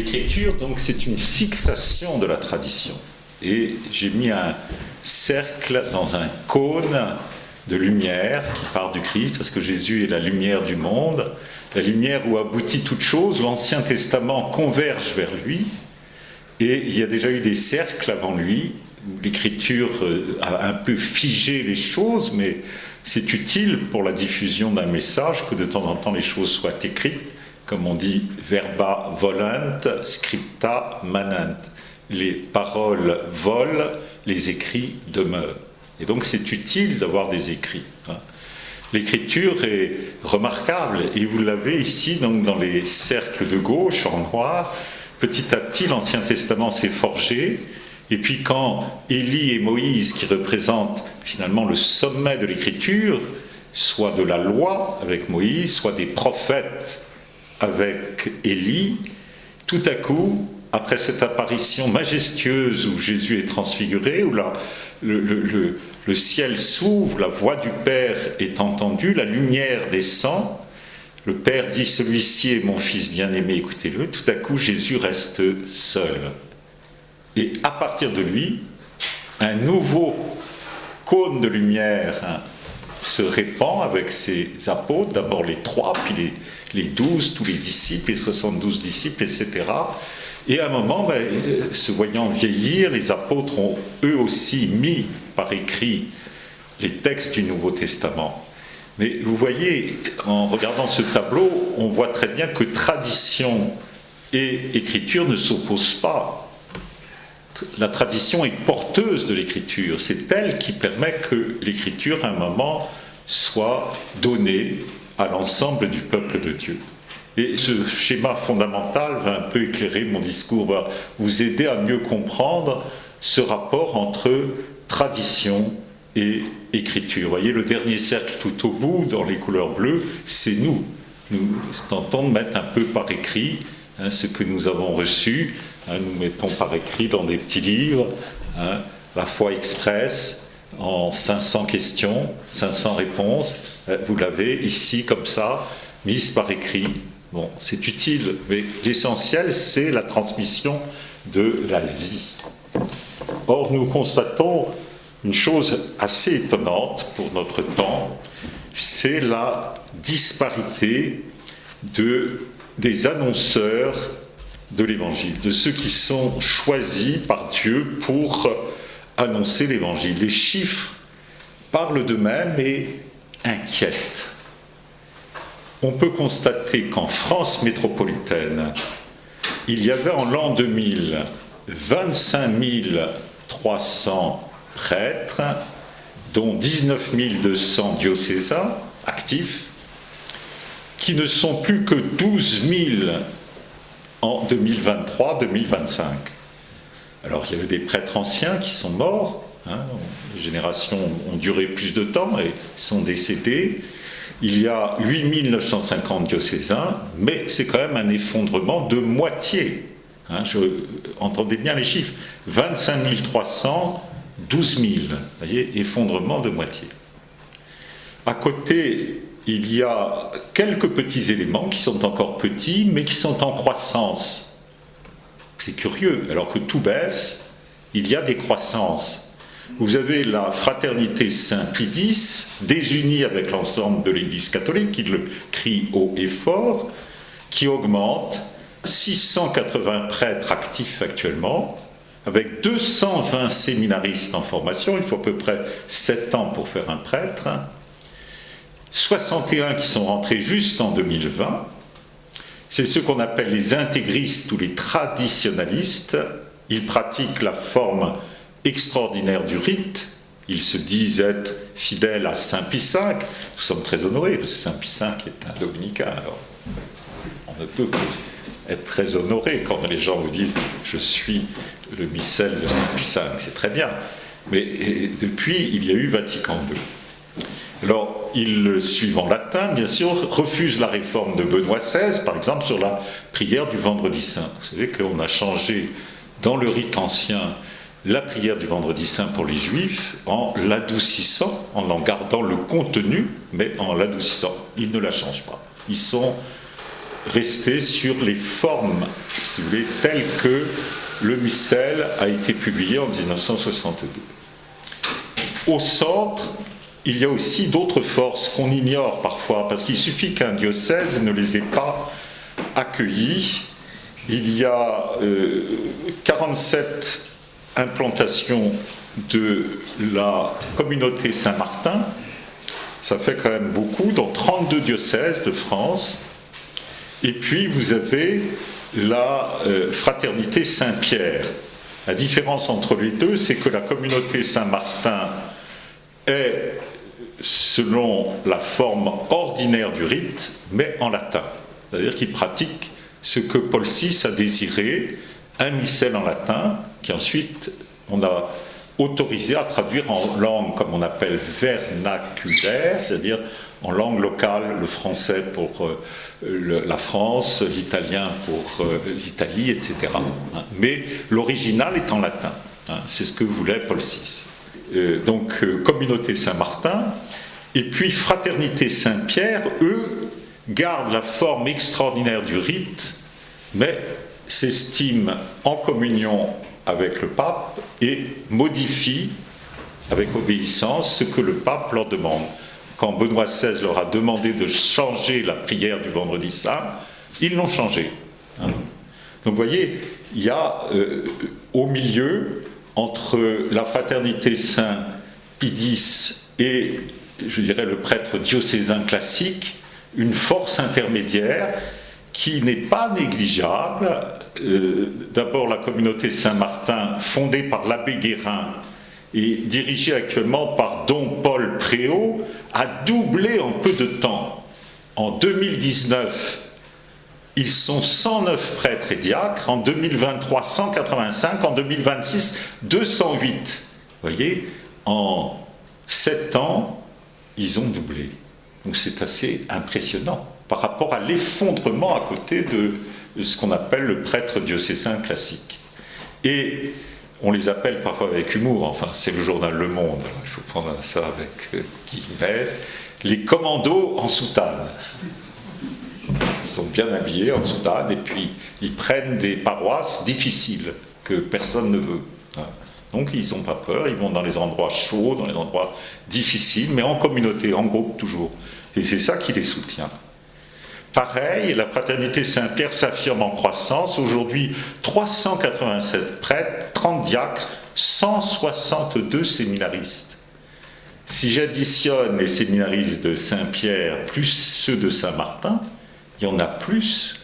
L'écriture, donc, c'est une fixation de la tradition. Et j'ai mis un cercle dans un cône de lumière qui part du Christ, parce que Jésus est la lumière du monde, la lumière où aboutit toute chose. L'Ancien Testament converge vers lui, et il y a déjà eu des cercles avant lui, où l'Écriture a un peu figé les choses, mais c'est utile pour la diffusion d'un message que de temps en temps les choses soient écrites, comme on dit verba volunt, scripta manent. Les paroles volent, les écrits demeurent. Et donc c'est utile d'avoir des écrits. L'écriture est remarquable, et vous l'avez ici donc, dans les cercles de gauche en noir. Petit à petit, l'Ancien Testament s'est forgé, et puis quand Élie et Moïse, qui représentent finalement le sommet de l'écriture, soit de la loi avec Moïse, soit des prophètes avec Élie, tout à coup, après cette apparition majestueuse où Jésus est transfiguré, où le ciel s'ouvre, la voix du Père est entendue, la lumière descend, le Père dit « Celui-ci est mon Fils bien-aimé, écoutez-le », tout à coup Jésus reste seul. Et à partir de lui, un nouveau cône de lumière se répand avec ses apôtres, d'abord les 3, puis les 12, tous les disciples, les 72 disciples, etc. Et à un moment, se voyant vieillir, les apôtres ont eux aussi mis par écrit les textes du Nouveau Testament. Mais vous voyez, en regardant ce tableau, on voit très bien que tradition et écriture ne s'opposent pas. La tradition est porteuse de l'écriture, c'est elle qui permet que l'écriture, à un moment, soit donnée à l'ensemble du peuple de Dieu. Et ce schéma fondamental va un peu éclairer mon discours, va vous aider à mieux comprendre ce rapport entre tradition et écriture. Vous voyez, le dernier cercle tout au bout, dans les couleurs bleues, c'est nous. Nous tentons de mettre un peu par écrit ce que nous avons reçu. Nous mettons par écrit dans des petits livres, la foi express, en 500 questions, 500 réponses. Vous l'avez ici, comme ça, mise par écrit. Bon, c'est utile, mais l'essentiel, c'est la transmission de la vie. Or, nous constatons une chose assez étonnante pour notre temps, c'est la disparité des annonceurs de l'Évangile, de ceux qui sont choisis par Dieu pour annoncer l'Évangile. Les chiffres parlent d'eux-mêmes et inquiètent. On peut constater qu'en France métropolitaine, il y avait en l'an 2000 25 300 prêtres, dont 19 200 diocésains actifs, qui ne sont plus que 12 000 en 2023-2025. Alors il y a eu des prêtres anciens qui sont morts, les générations ont duré plus de temps et sont décédés. Il y a 8 950 diocésains, mais c'est quand même un effondrement de moitié. Entendez bien les chiffres. 25 300, 12 000. Vous voyez, effondrement de moitié. À côté, il y a quelques petits éléments qui sont encore petits, mais qui sont en croissance. C'est curieux. Alors que tout baisse, il y a des croissances. Vous avez la fraternité Saint-Pie X, désunie avec l'ensemble de l'Église catholique, qui le crie haut et fort, qui augmente. 680 prêtres actifs actuellement, avec 220 séminaristes en formation, il faut à peu près 7 ans pour faire un prêtre, 61 qui sont rentrés juste en 2020, c'est ceux qu'on appelle les intégristes ou les traditionalistes. Ils pratiquent la forme extraordinaire du rite, ils se disent être fidèles à Saint Pie V, nous sommes très honorés, parce que Saint Pie V est un dominicain, alors on ne peut être très honoré quand les gens vous disent « je suis le missel de Saint Pie V », c'est très bien. Mais depuis, il y a eu Vatican II. Alors, ils le suivent en latin, bien sûr, refusent la réforme de Benoît XVI, par exemple, sur la prière du Vendredi Saint. Vous savez qu'on a changé dans le rite ancien la prière du Vendredi Saint pour les Juifs en l'adoucissant, en gardant le contenu, mais en l'adoucissant. Ils ne la changent pas. Ils sont rester sur les formes, si vous voulez, telles que le missel a été publié en 1962. Au centre, il y a aussi d'autres forces qu'on ignore parfois, parce qu'il suffit qu'un diocèse ne les ait pas accueillis. Il y a 47 implantations de la communauté Saint-Martin, ça fait quand même beaucoup, dans 32 diocèses de France. Et puis vous avez la fraternité Saint-Pierre. La différence entre les deux, c'est que la communauté Saint-Martin est selon la forme ordinaire du rite, mais en latin. C'est-à-dire qu'il pratique ce que Paul VI a désiré, un missel en latin, qui ensuite on a autorisé à traduire en langue, comme on appelle vernaculaire, c'est-à-dire en langue locale, le français pour la France, l'italien pour l'Italie, etc. Mais l'original est en latin. C'est ce que voulait Paul VI. Donc, communauté Saint-Martin, et puis fraternité Saint-Pierre, eux, gardent la forme extraordinaire du rite, mais s'estiment en communion avec le pape et modifient avec obéissance ce que le pape leur demande. Quand Benoît XVI leur a demandé de changer la prière du vendredi saint, ils l'ont changée. Donc vous voyez, il y a au milieu, entre la fraternité Saint-Pie X et, je dirais, le prêtre diocésain classique, une force intermédiaire qui n'est pas négligeable. D'abord, la communauté Saint-Martin, fondée par l'abbé Guérin et dirigée actuellement par Don Paul Préau, a doublé en peu de temps. En 2019, ils sont 109 prêtres et diacres, en 2023, 185, en 2026, 208. Vous voyez, en 7 ans, ils ont doublé. Donc c'est assez impressionnant par rapport à l'effondrement à côté de ce qu'on appelle le prêtre diocésain classique. Et on les appelle parfois avec humour, enfin c'est le journal Le Monde, alors il faut prendre ça avec guillemets, les commandos en soutane. Ils sont bien habillés en soutane et puis ils prennent des paroisses difficiles que personne ne veut. Donc ils n'ont pas peur, ils vont dans les endroits chauds, dans les endroits difficiles, mais en communauté, en groupe toujours. Et c'est ça qui les soutient. Pareil, la fraternité Saint-Pierre s'affirme en croissance. Aujourd'hui, 387 prêtres, 30 diacres, 162 séminaristes. Si j'additionne les séminaristes de Saint-Pierre plus ceux de Saint-Martin, il y en a plus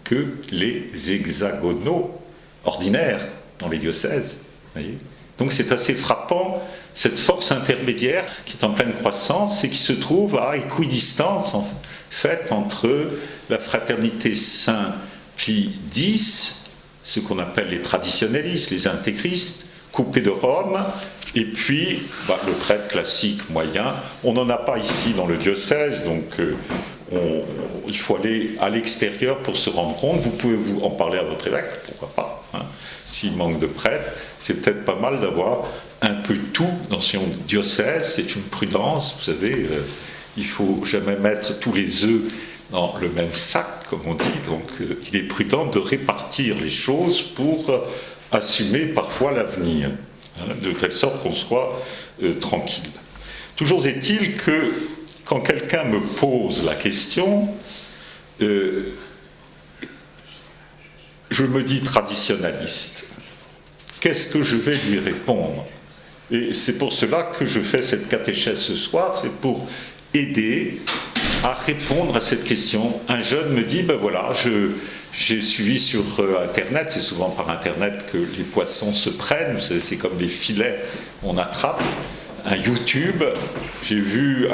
que les hexagonaux ordinaires dans les diocèses. Voyez. Donc c'est assez frappant, cette force intermédiaire qui est en pleine croissance et qui se trouve à équidistance en fait entre la fraternité Saint-Pie X, ce qu'on appelle les traditionnalistes, les intégristes, coupés de Rome, et puis le prêtre classique moyen. On n'en a pas ici dans le diocèse, donc il faut aller à l'extérieur pour se rendre compte. Vous pouvez en parler à votre évêque, pourquoi pas. S'il manque de prêtres, c'est peut-être pas mal d'avoir un peu tout dans son diocèse. C'est une prudence, vous savez, il ne faut jamais mettre tous les œufs dans le même sac, comme on dit. Donc il est prudent de répartir les choses pour assumer parfois l'avenir, de telle sorte qu'on soit tranquille. Toujours est-il que quand quelqu'un me pose la question, je me dis traditionnaliste. Qu'est-ce que je vais lui répondre? Et c'est pour cela que je fais cette catéchèse ce soir, c'est pour aider à répondre à cette question. Un jeune me dit, ben voilà, j'ai suivi sur Internet, c'est souvent par Internet que les poissons se prennent, vous savez, c'est comme des filets, on attrape, un YouTube, j'ai vu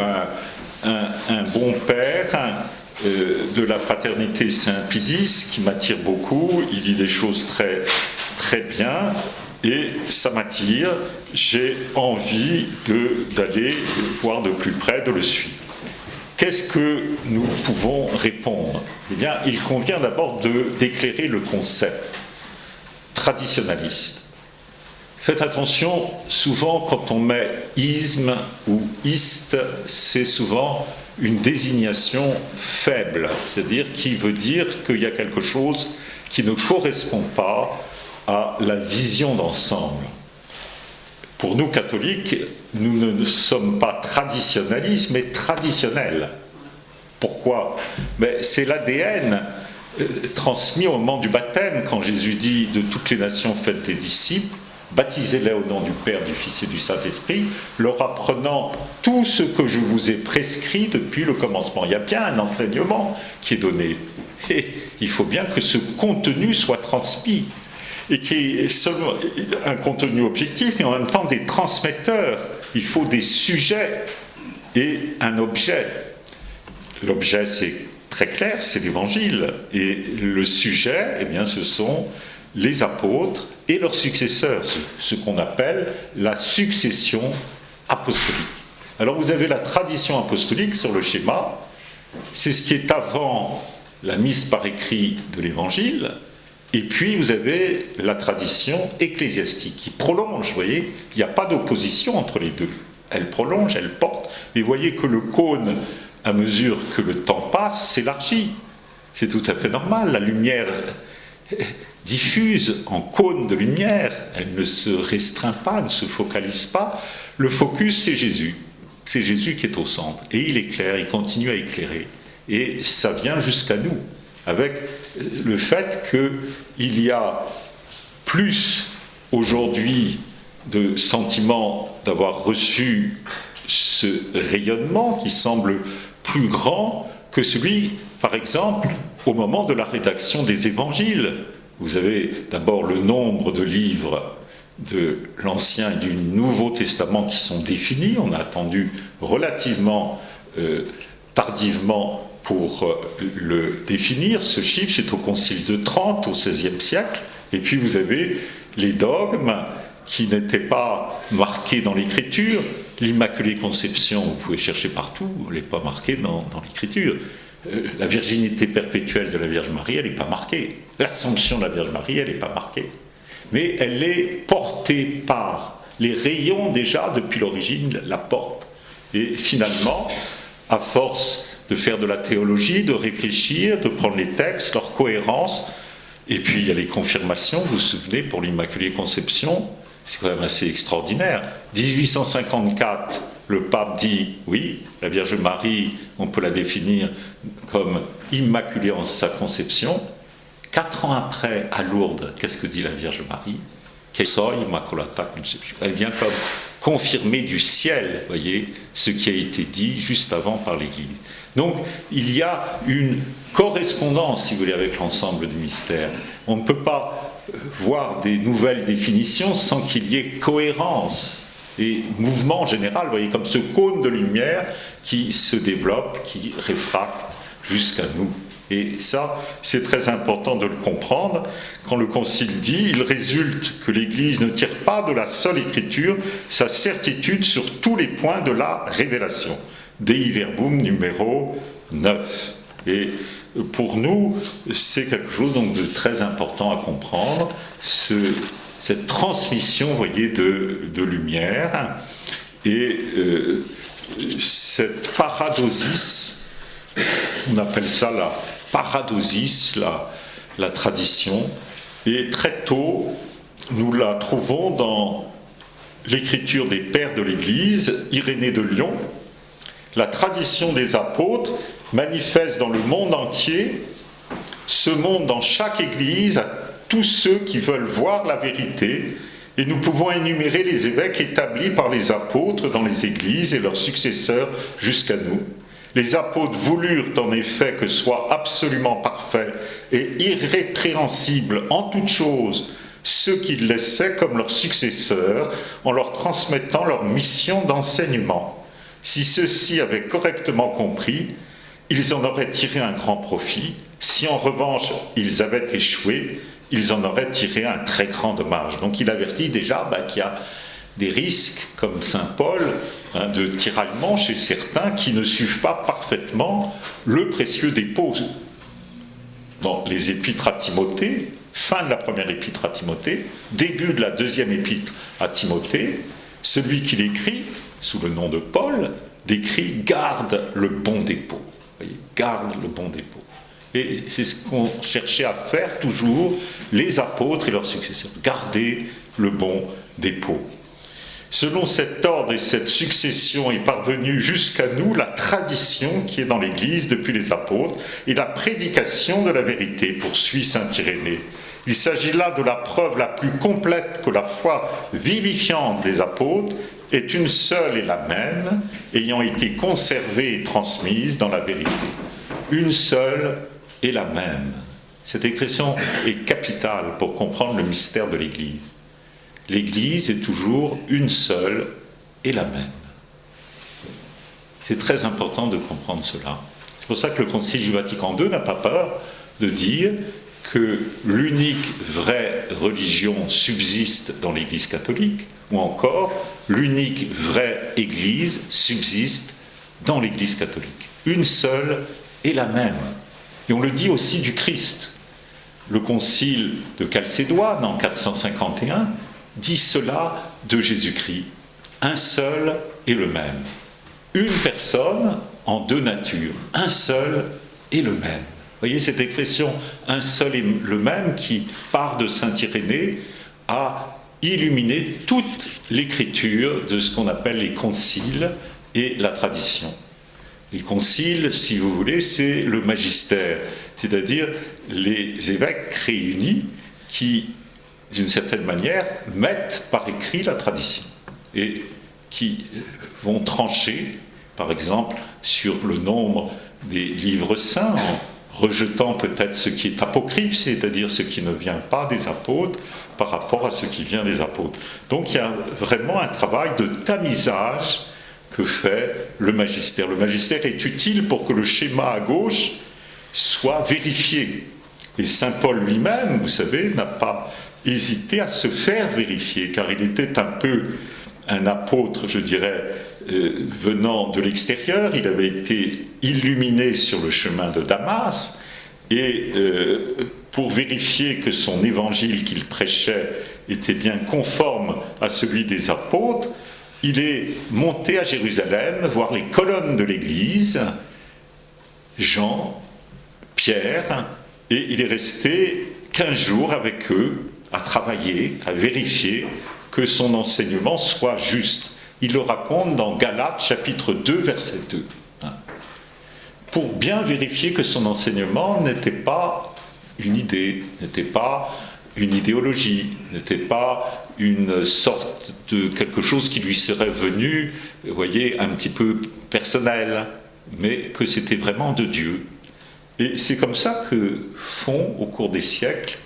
un bon père de la fraternité Saint-Pie X qui m'attire beaucoup, il dit des choses très, très bien, et ça m'attire, j'ai envie d'aller voir de plus près, de le suivre. Qu'est-ce que nous pouvons répondre? Eh bien, il convient d'abord d'éclairer le concept traditionnaliste. Faites attention, souvent quand on met isme ou iste, c'est souvent une désignation faible, c'est-à-dire qui veut dire qu'il y a quelque chose qui ne correspond pas à la vision d'ensemble. Pour nous catholiques, nous ne sommes pas traditionnalistes, mais traditionnels. Pourquoi? C'est l'ADN transmis au moment du baptême, quand Jésus dit « De toutes les nations faites des disciples, baptisez-les au nom du Père, du Fils et du Saint-Esprit, leur apprenant tout ce que je vous ai prescrit depuis le commencement. » Il y a bien un enseignement qui est donné. Et il faut bien que ce contenu soit transmis. Et qui est seulement un contenu objectif, mais en même temps des transmetteurs. Il faut des sujets et un objet. L'objet, c'est très clair, c'est l'Évangile. Et le sujet, eh bien, ce sont les apôtres et leurs successeurs, ce qu'on appelle la succession apostolique. Alors vous avez la tradition apostolique sur le schéma, c'est ce qui est avant la mise par écrit de l'Évangile, et puis vous avez la tradition ecclésiastique qui prolonge, vous voyez, il n'y a pas d'opposition entre les deux. Elle prolonge, elle porte, et vous voyez que le cône, à mesure que le temps passe, s'élargit. C'est tout à fait normal, la lumière diffuse en cône de lumière, elle ne se restreint pas, ne se focalise pas. Le focus, c'est Jésus qui est au centre, et il éclaire, il continue à éclairer, et ça vient jusqu'à nous, avec le fait qu'il y a plus aujourd'hui de sentiment d'avoir reçu ce rayonnement qui semble plus grand que celui, par exemple, au moment de la rédaction des évangiles. Vous avez d'abord le nombre de livres de l'Ancien et du Nouveau Testament qui sont définis. On a attendu relativement tardivement pour le définir. Ce chiffre, c'est au Concile de Trente, au XVIe siècle. Et puis vous avez les dogmes qui n'étaient pas marqués dans l'Écriture. L'Immaculée Conception, vous pouvez chercher partout, elle n'est pas marquée dans l'Écriture. La virginité perpétuelle de la Vierge Marie, elle n'est pas marquée. L'Assomption de la Vierge Marie, elle n'est pas marquée. Mais elle est portée par les rayons déjà, depuis l'origine, la porte. Et finalement, à force de faire de la théologie, de réfléchir, de prendre les textes, leur cohérence, et puis il y a les confirmations, vous vous souvenez, pour l'Immaculée Conception, c'est quand même assez extraordinaire. 1854, le pape dit, oui, la Vierge Marie, on peut la définir comme immaculée en sa conception. 4 ans après, à Lourdes, qu'est-ce que dit la Vierge Marie? Elle vient comme confirmer du ciel, voyez, ce qui a été dit juste avant par l'Église. Donc, il y a une correspondance, si vous voulez, avec l'ensemble du mystère. On ne peut pas voir des nouvelles définitions sans qu'il y ait cohérence et mouvement général, vous voyez, comme ce cône de lumière qui se développe, qui réfracte jusqu'à nous. Et ça, c'est très important de le comprendre. Quand le Concile dit, il résulte que l'Église ne tire pas de la seule Écriture sa certitude sur tous les points de la révélation. Dei Verbum numéro 9. Et pour nous, c'est quelque chose donc de très important à comprendre, cette transmission, vous voyez, de lumière, et cette paradosis, on appelle ça la paradosis, la tradition, et très tôt, nous la trouvons dans l'écriture des pères de l'Église, Irénée de Lyon. La tradition des apôtres manifeste dans le monde entier ce monde dans chaque Église à tous ceux qui veulent voir la vérité, et nous pouvons énumérer les évêques établis par les apôtres dans les Églises et leurs successeurs jusqu'à nous. Les apôtres voulurent en effet que soit absolument parfait et irrépréhensible en toutes choses ceux qu'ils laissaient comme leurs successeurs en leur transmettant leur mission d'enseignement. Si ceux-ci avaient correctement compris, ils en auraient tiré un grand profit. Si en revanche ils avaient échoué, ils en auraient tiré un très grand dommage. Donc il avertit déjà qu'il y a des risques, comme saint Paul, de tiraillement chez certains qui ne suivent pas parfaitement le précieux dépôt. Dans les épîtres à Timothée, fin de la première épître à Timothée, début de la deuxième épître à Timothée, celui qui l'écrit, sous le nom de Paul, décrit « garde le bon dépôt ». Voyez, garde le bon dépôt. Et c'est ce qu'ont cherché à faire toujours les apôtres et leurs successeurs, garder le bon dépôt. Selon cet ordre et cette succession est parvenue jusqu'à nous la tradition qui est dans l'Église depuis les apôtres et la prédication de la vérité, poursuit saint Irénée. Il s'agit là de la preuve la plus complète que la foi vivifiante des apôtres est une seule et la même, ayant été conservée et transmise dans la vérité. Une seule et la même. Cette expression est capitale pour comprendre le mystère de l'Église. L'Église est toujours une seule et la même. C'est très important de comprendre cela. C'est pour ça que le Concile du Vatican II n'a pas peur de dire que l'unique vraie religion subsiste dans l'Église catholique, ou encore l'unique vraie Église subsiste dans l'Église catholique. Une seule et la même. Et on le dit aussi du Christ. Le Concile de Chalcédoine en 451 dit cela de Jésus-Christ. Un seul et le même. Une personne en deux natures. Un seul et le même. Vous voyez cette expression « un seul et le même » qui part de saint Irénée a illuminé toute l'écriture de ce qu'on appelle les conciles et la tradition. Les conciles, si vous voulez, c'est le magistère, c'est-à-dire les évêques réunis qui, d'une certaine manière, mettent par écrit la tradition et qui vont trancher, par exemple, sur le nombre des livres saints, en rejetant peut-être ce qui est apocryphe, c'est-à-dire ce qui ne vient pas des apôtres, par rapport à ce qui vient des apôtres. Donc il y a vraiment un travail de tamisage que fait le magistère. Le magistère est utile pour que le schéma à gauche soit vérifié. Et saint Paul lui-même, vous savez, n'a pas hésité à se faire vérifier, car il était un peu un apôtre, je dirais, venant de l'extérieur. Il avait été illuminé sur le chemin de Damas, et pour vérifier que son évangile qu'il prêchait était bien conforme à celui des apôtres, il est monté à Jérusalem voir les colonnes de l'église, Jean, Pierre, et il est resté 15 jours avec eux à travailler, à vérifier que son enseignement soit juste. Il le raconte dans Galates chapitre 2, verset 2. Pour bien vérifier que son enseignement n'était pas une idée, n'était pas une idéologie, n'était pas une sorte de quelque chose qui lui serait venu, vous voyez, un petit peu personnel, mais que c'était vraiment de Dieu. Et c'est comme ça que font, au cours des siècles,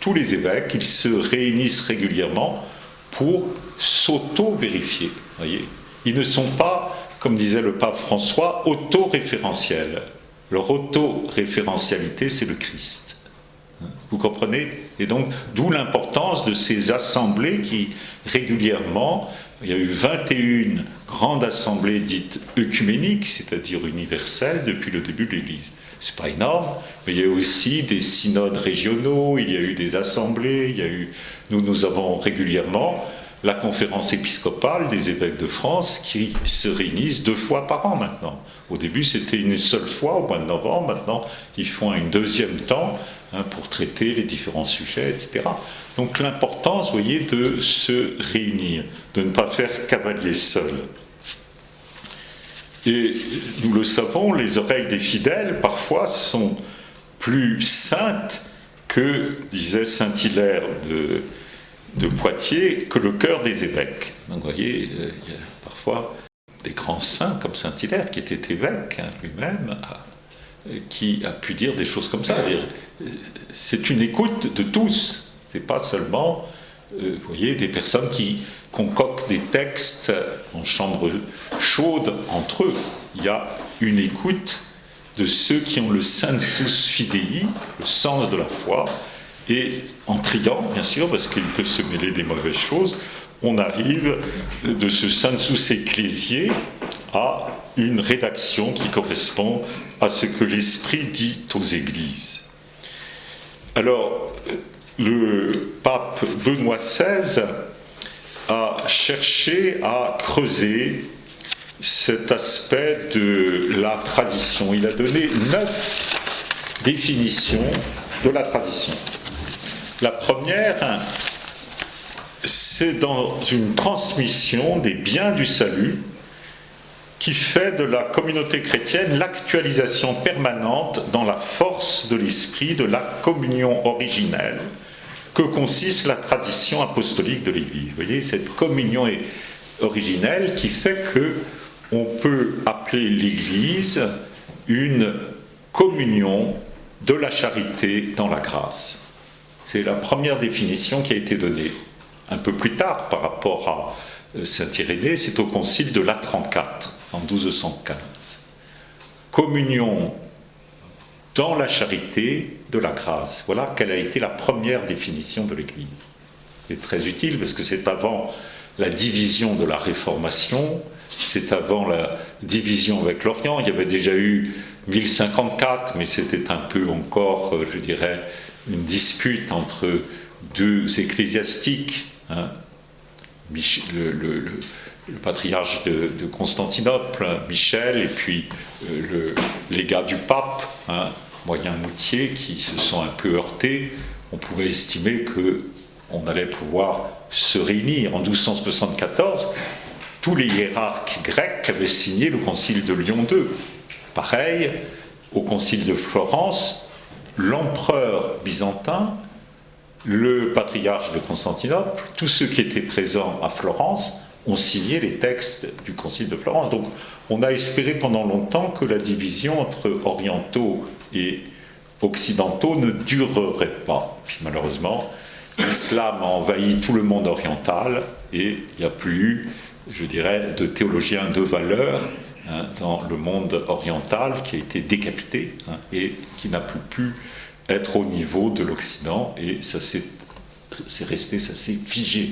tous les évêques. Ils se réunissent régulièrement pour s'auto-vérifier. Voyez, ils ne sont pas, comme disait le pape François, auto-référentiels. Leur auto-référentialité, c'est le Christ. Vous comprenez? Et donc, d'où l'importance de ces assemblées qui, régulièrement, il y a eu 21 grandes assemblées dites œcuméniques, c'est-à-dire universelles, depuis le début de l'Église. C'est pas énorme, mais il y a eu aussi des synodes régionaux, il y a eu des assemblées, il y a eu... Nous avons régulièrement la conférence épiscopale des évêques de France qui se réunissent 2 fois par an maintenant. Au début, c'était une seule fois au mois de novembre, maintenant ils font un deuxième temps pour traiter les différents sujets, etc. Donc l'importance, vous voyez, de se réunir, de ne pas faire cavalier seul. Et nous le savons, les oreilles des fidèles, parfois, sont plus saintes que, disait saint Hilaire de Poitiers, que le cœur des évêques. Donc vous voyez, il y a parfois des grands saints comme saint Hilaire, qui était évêque lui-même, qui a pu dire des choses comme ça. C'est une écoute de tous, c'est pas seulement, vous voyez, des personnes qui concoctent des textes en chambre chaude entre eux. Il y a une écoute de ceux qui ont le sensus fidei, le sens de la foi, et en triant, bien sûr, parce qu'il peut se mêler des mauvaises choses, on arrive de ce sensus ecclésiae à une rédaction qui correspond à ce que l'Esprit dit aux Églises. Alors, le pape Benoît XVI a cherché à creuser cet aspect de la tradition. Il a donné 9 définitions de la tradition. La première, c'est dans une transmission des biens du salut qui fait de la communauté chrétienne l'actualisation permanente dans la force de l'esprit de la communion originelle que consiste la tradition apostolique de l'Église. Vous voyez, cette communion originelle qui fait que on peut appeler l'Église une communion de la charité dans la grâce. C'est la première définition qui a été donnée. Un peu plus tard, par rapport à saint Irénée, c'est au concile de Latran-IV, en 1215. Communion dans la charité de la grâce. Voilà quelle a été la première définition de l'Église. C'est très utile parce que c'est avant la division de la Réformation, c'est avant la division avec l'Orient. Il y avait déjà eu 1054, mais c'était un peu encore, je dirais, une dispute entre deux ecclésiastiques, hein. Le patriarche de Constantinople, Michel, et puis le légat du pape, hein, Moyen-Moutier, qui se sont un peu heurtés. On pouvait estimer qu'on allait pouvoir se réunir. En 1274, tous les hiérarques grecs avaient signé le concile de Lyon II. Pareil, au concile de Florence, l'empereur byzantin, le patriarche de Constantinople, tous ceux qui étaient présents à Florence ont signé les textes du concile de Florence. Donc on a espéré pendant longtemps que la division entre orientaux et occidentaux ne durerait pas. Puis malheureusement, l'islam a envahi tout le monde oriental et il n'y a plus eu, je dirais, de théologiens de valeur, hein, dans le monde oriental, qui a été décapité, hein, et qui n'a plus pu être au niveau de l'Occident, et ça s'est resté, ça s'est figé.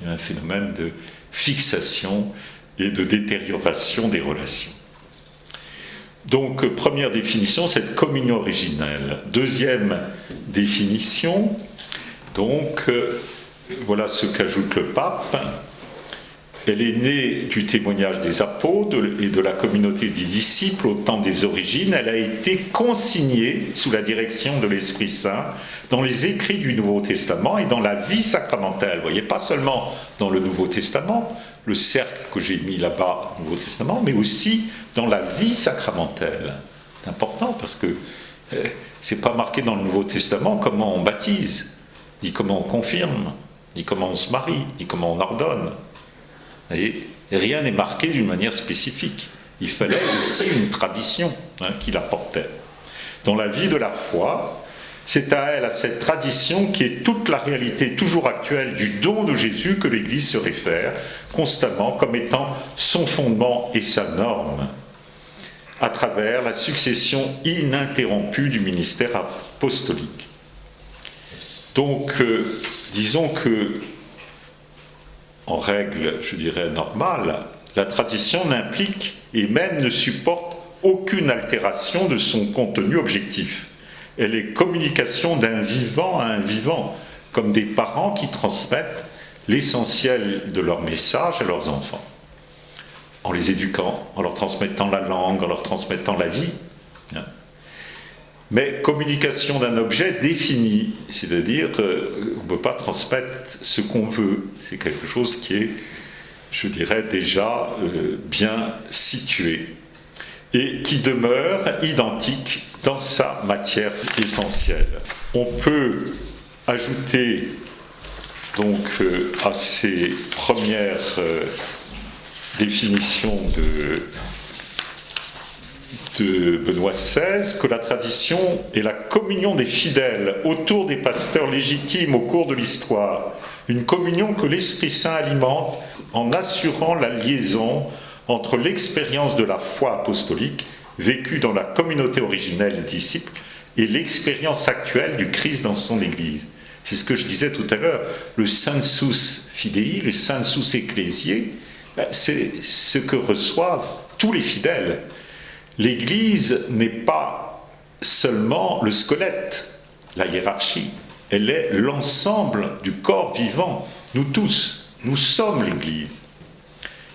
Il y a un phénomène de fixation et de détérioration des relations. Donc, première définition, cette communion originelle. Deuxième définition, donc, voilà ce qu'ajoute le pape. Elle est née du témoignage des apôtres et de la communauté des disciples au temps des origines. Elle a été consignée sous la direction de l'Esprit Saint dans les écrits du Nouveau Testament et dans la vie sacramentelle. Vous voyez, pas seulement dans le Nouveau Testament, le cercle que j'ai mis là-bas, Nouveau Testament, mais aussi dans la vie sacramentelle. C'est important parce que c'est pas marqué dans le Nouveau Testament comment on baptise, dit comment on confirme, dit comment on se marie, dit comment on ordonne. Et rien n'est marqué d'une manière spécifique. Il fallait aussi une tradition, hein, qui l'apportait. Dans la vie de la foi, c'est à elle, à cette tradition, qui est toute la réalité toujours actuelle du don de Jésus que l'Église se réfère constamment comme étant son fondement et sa norme, à travers la succession ininterrompue du ministère apostolique. Donc, disons que, en règle, je dirais, normale, la tradition n'implique et même ne supporte aucune altération de son contenu objectif. Elle est communication d'un vivant à un vivant, comme des parents qui transmettent l'essentiel de leur message à leurs enfants, en les éduquant, en leur transmettant la langue, en leur transmettant la vie. Mais communication d'un objet défini, c'est-à-dire on ne peut pas transmettre ce qu'on veut. C'est quelque chose qui est, je dirais, déjà bien situé et qui demeure identique dans sa matière essentielle. On peut ajouter donc à ces premières définitions de Benoît XVI, que la tradition est la communion des fidèles autour des pasteurs légitimes au cours de l'histoire, une communion que l'Esprit Saint alimente en assurant la liaison entre l'expérience de la foi apostolique vécue dans la communauté originelle des disciples et l'expérience actuelle du Christ dans son Église. C'est ce que je disais tout à l'heure, le sensus fidei, le sensus ecclésiae, c'est ce que reçoivent tous les fidèles. L'Église n'est pas seulement le squelette, la hiérarchie, elle est l'ensemble du corps vivant. Nous tous, nous sommes l'Église.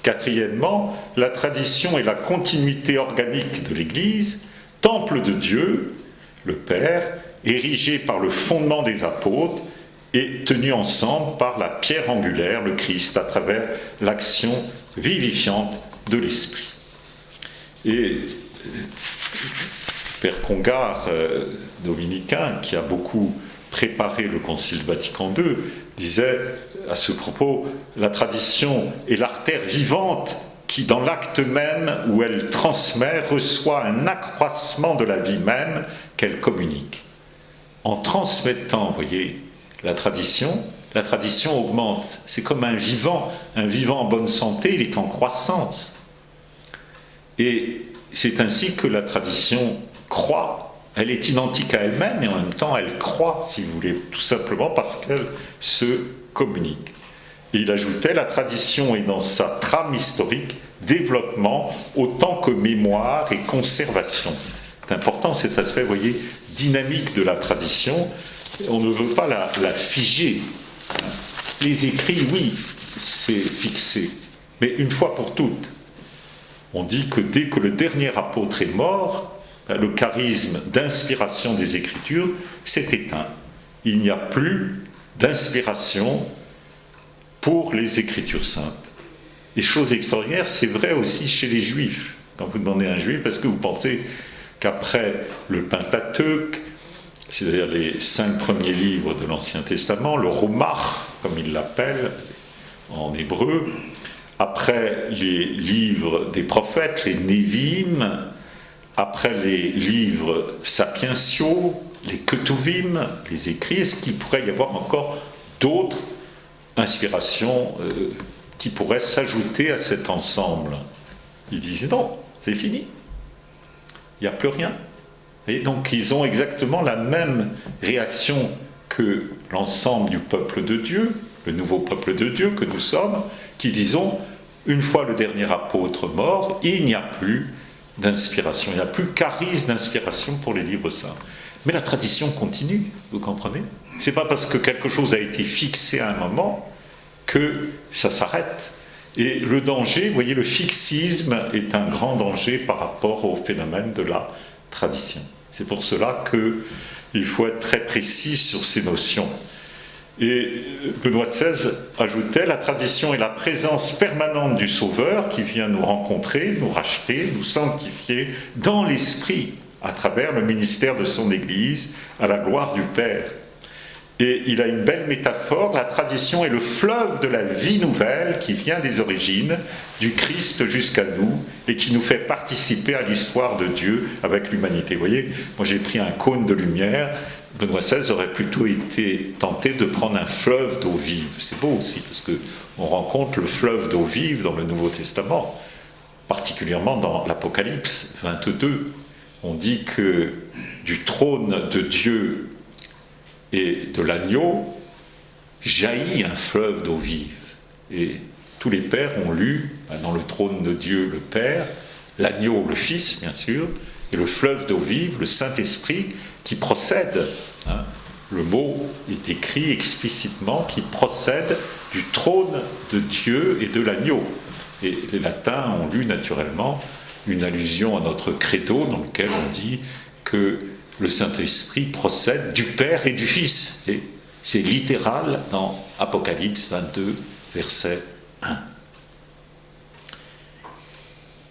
Quatrièmement, la tradition est la continuité organique de l'Église, temple de Dieu, le Père, érigé par le fondement des apôtres et tenu ensemble par la pierre angulaire, le Christ, à travers l'action vivifiante de l'Esprit. Et Père Congar, dominicain, qui a beaucoup préparé le Concile Vatican II, disait à ce propos, la tradition est l'artère vivante qui, dans l'acte même où elle transmet, reçoit un accroissement de la vie même qu'elle communique. En transmettant, vous voyez, la tradition augmente. C'est comme un vivant en bonne santé, il est en croissance. Et c'est ainsi que la tradition croît. Elle est identique à elle-même et en même temps elle croît, si vous voulez, tout simplement parce qu'elle se communique. Et il ajoutait, la tradition est dans sa trame historique, développement autant que mémoire et conservation. C'est important cet aspect, vous voyez, dynamique de la tradition. On ne veut pas la figer. Les écrits, oui, c'est fixé, mais une fois pour toutes. On dit que dès que le dernier apôtre est mort, le charisme d'inspiration des Écritures s'est éteint. Il n'y a plus d'inspiration pour les Écritures saintes. Et chose extraordinaire, c'est vrai aussi chez les Juifs. Quand vous demandez à un Juif, est-ce que vous pensez qu'après le Pentateuque, c'est-à-dire les 5 premiers livres de l'Ancien Testament, le Romach, comme il l'appelle en hébreu, après les livres des prophètes, les Névim, après les livres sapientiaux, les Ketuvim, les écrits, est-ce qu'il pourrait y avoir encore d'autres inspirations qui pourraient s'ajouter à cet ensemble? Ils disaient non, c'est fini. Il n'y a plus rien. Et donc ils ont exactement la même réaction que l'ensemble du peuple de Dieu, le nouveau peuple de Dieu que nous sommes, qui disons, une fois le dernier apôtre mort, il n'y a plus d'inspiration, il n'y a plus charisme d'inspiration pour les livres saints. Mais la tradition continue, vous comprenez? C'est pas parce que quelque chose a été fixé à un moment que ça s'arrête. Et le danger, vous voyez, le fixisme est un grand danger par rapport au phénomène de la tradition. C'est pour cela qu'il faut être très précis sur ces notions. Et Benoît XVI ajoutait, la tradition est la présence permanente du Sauveur qui vient nous rencontrer, nous racheter, nous sanctifier dans l'Esprit à travers le ministère de son Église à la gloire du Père. Et il a une belle métaphore, la tradition est le fleuve de la vie nouvelle qui vient des origines, du Christ jusqu'à nous, et qui nous fait participer à l'histoire de Dieu avec l'humanité. Vous voyez, moi j'ai pris un cône de lumière, Benoît XVI aurait plutôt été tenté de prendre un fleuve d'eau vive. C'est beau aussi, parce qu'on rencontre le fleuve d'eau vive dans le Nouveau Testament, particulièrement dans l'Apocalypse 22. On dit que du trône de Dieu et de l'agneau jaillit un fleuve d'eau vive. Et tous les pères ont lu dans le trône de Dieu le Père, l'agneau le Fils bien sûr, et le fleuve d'eau vive, le Saint-Esprit qui procède. Le mot est écrit explicitement, qui procède du trône de Dieu et de l'agneau. Et les latins ont lu naturellement une allusion à notre credo dans lequel on dit que le Saint-Esprit procède du Père et du Fils. Et c'est littéral dans Apocalypse 22, verset 1.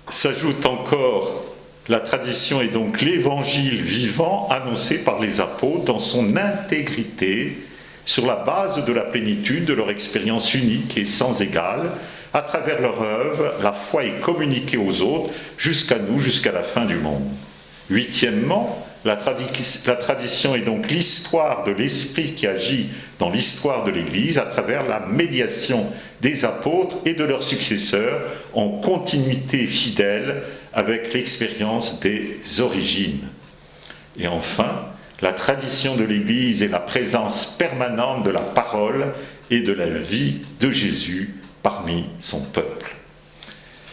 S'ajoute encore, la tradition est donc l'évangile vivant annoncé par les apôtres dans son intégrité, sur la base de la plénitude de leur expérience unique et sans égale. À travers leur œuvre, la foi est communiquée aux autres, jusqu'à nous, jusqu'à la fin du monde. Huitièmement, la tradition est donc l'histoire de l'Esprit qui agit dans l'histoire de l'Église à travers la médiation des apôtres et de leurs successeurs en continuité fidèle avec l'expérience des origines. Et enfin, la tradition de l'Église est la présence permanente de la parole et de la vie de Jésus parmi son peuple.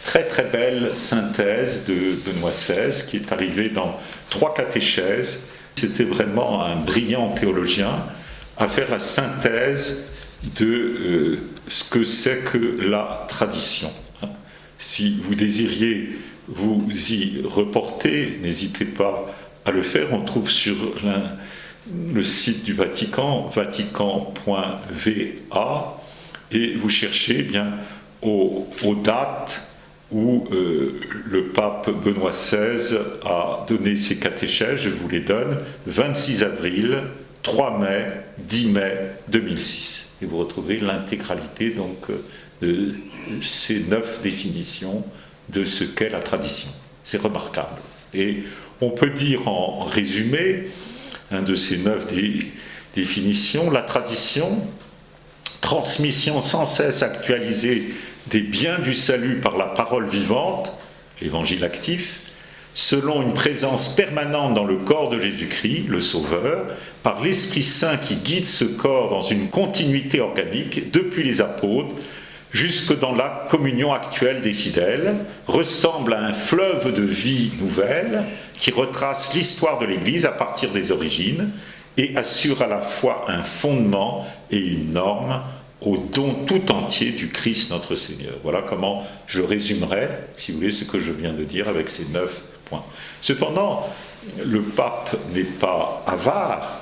Très très belle synthèse de Benoît XVI qui est arrivée dans 3 catéchèses. C'était vraiment un brillant théologien à faire la synthèse de ce que c'est que la tradition. Si vous désiriez vous y reporter, n'hésitez pas à le faire. On trouve sur le site du Vatican, vatican.va, et vous cherchez bien aux dates où le pape Benoît XVI a donné ses catéchèses. Je vous les donne: 26 avril, 3 mai, 10 mai 2006. Et vous retrouverez l'intégralité donc de ces 9 définitions de ce qu'est la tradition. C'est remarquable. Et on peut dire en résumé de ces 9 définitions: la tradition, transmission sans cesse actualisée des biens du salut par la parole vivante, l'évangile actif, selon une présence permanente dans le corps de Jésus-Christ, le Sauveur, par l'Esprit Saint qui guide ce corps dans une continuité organique depuis les apôtres jusque dans la communion actuelle des fidèles, ressemble à un fleuve de vie nouvelle qui retrace l'histoire de l'Église à partir des origines et assure à la fois un fondement et une norme au don tout entier du Christ notre Seigneur. Voilà comment je résumerai, si vous voulez, ce que je viens de dire avec ces 9 points. Cependant, le pape n'est pas avare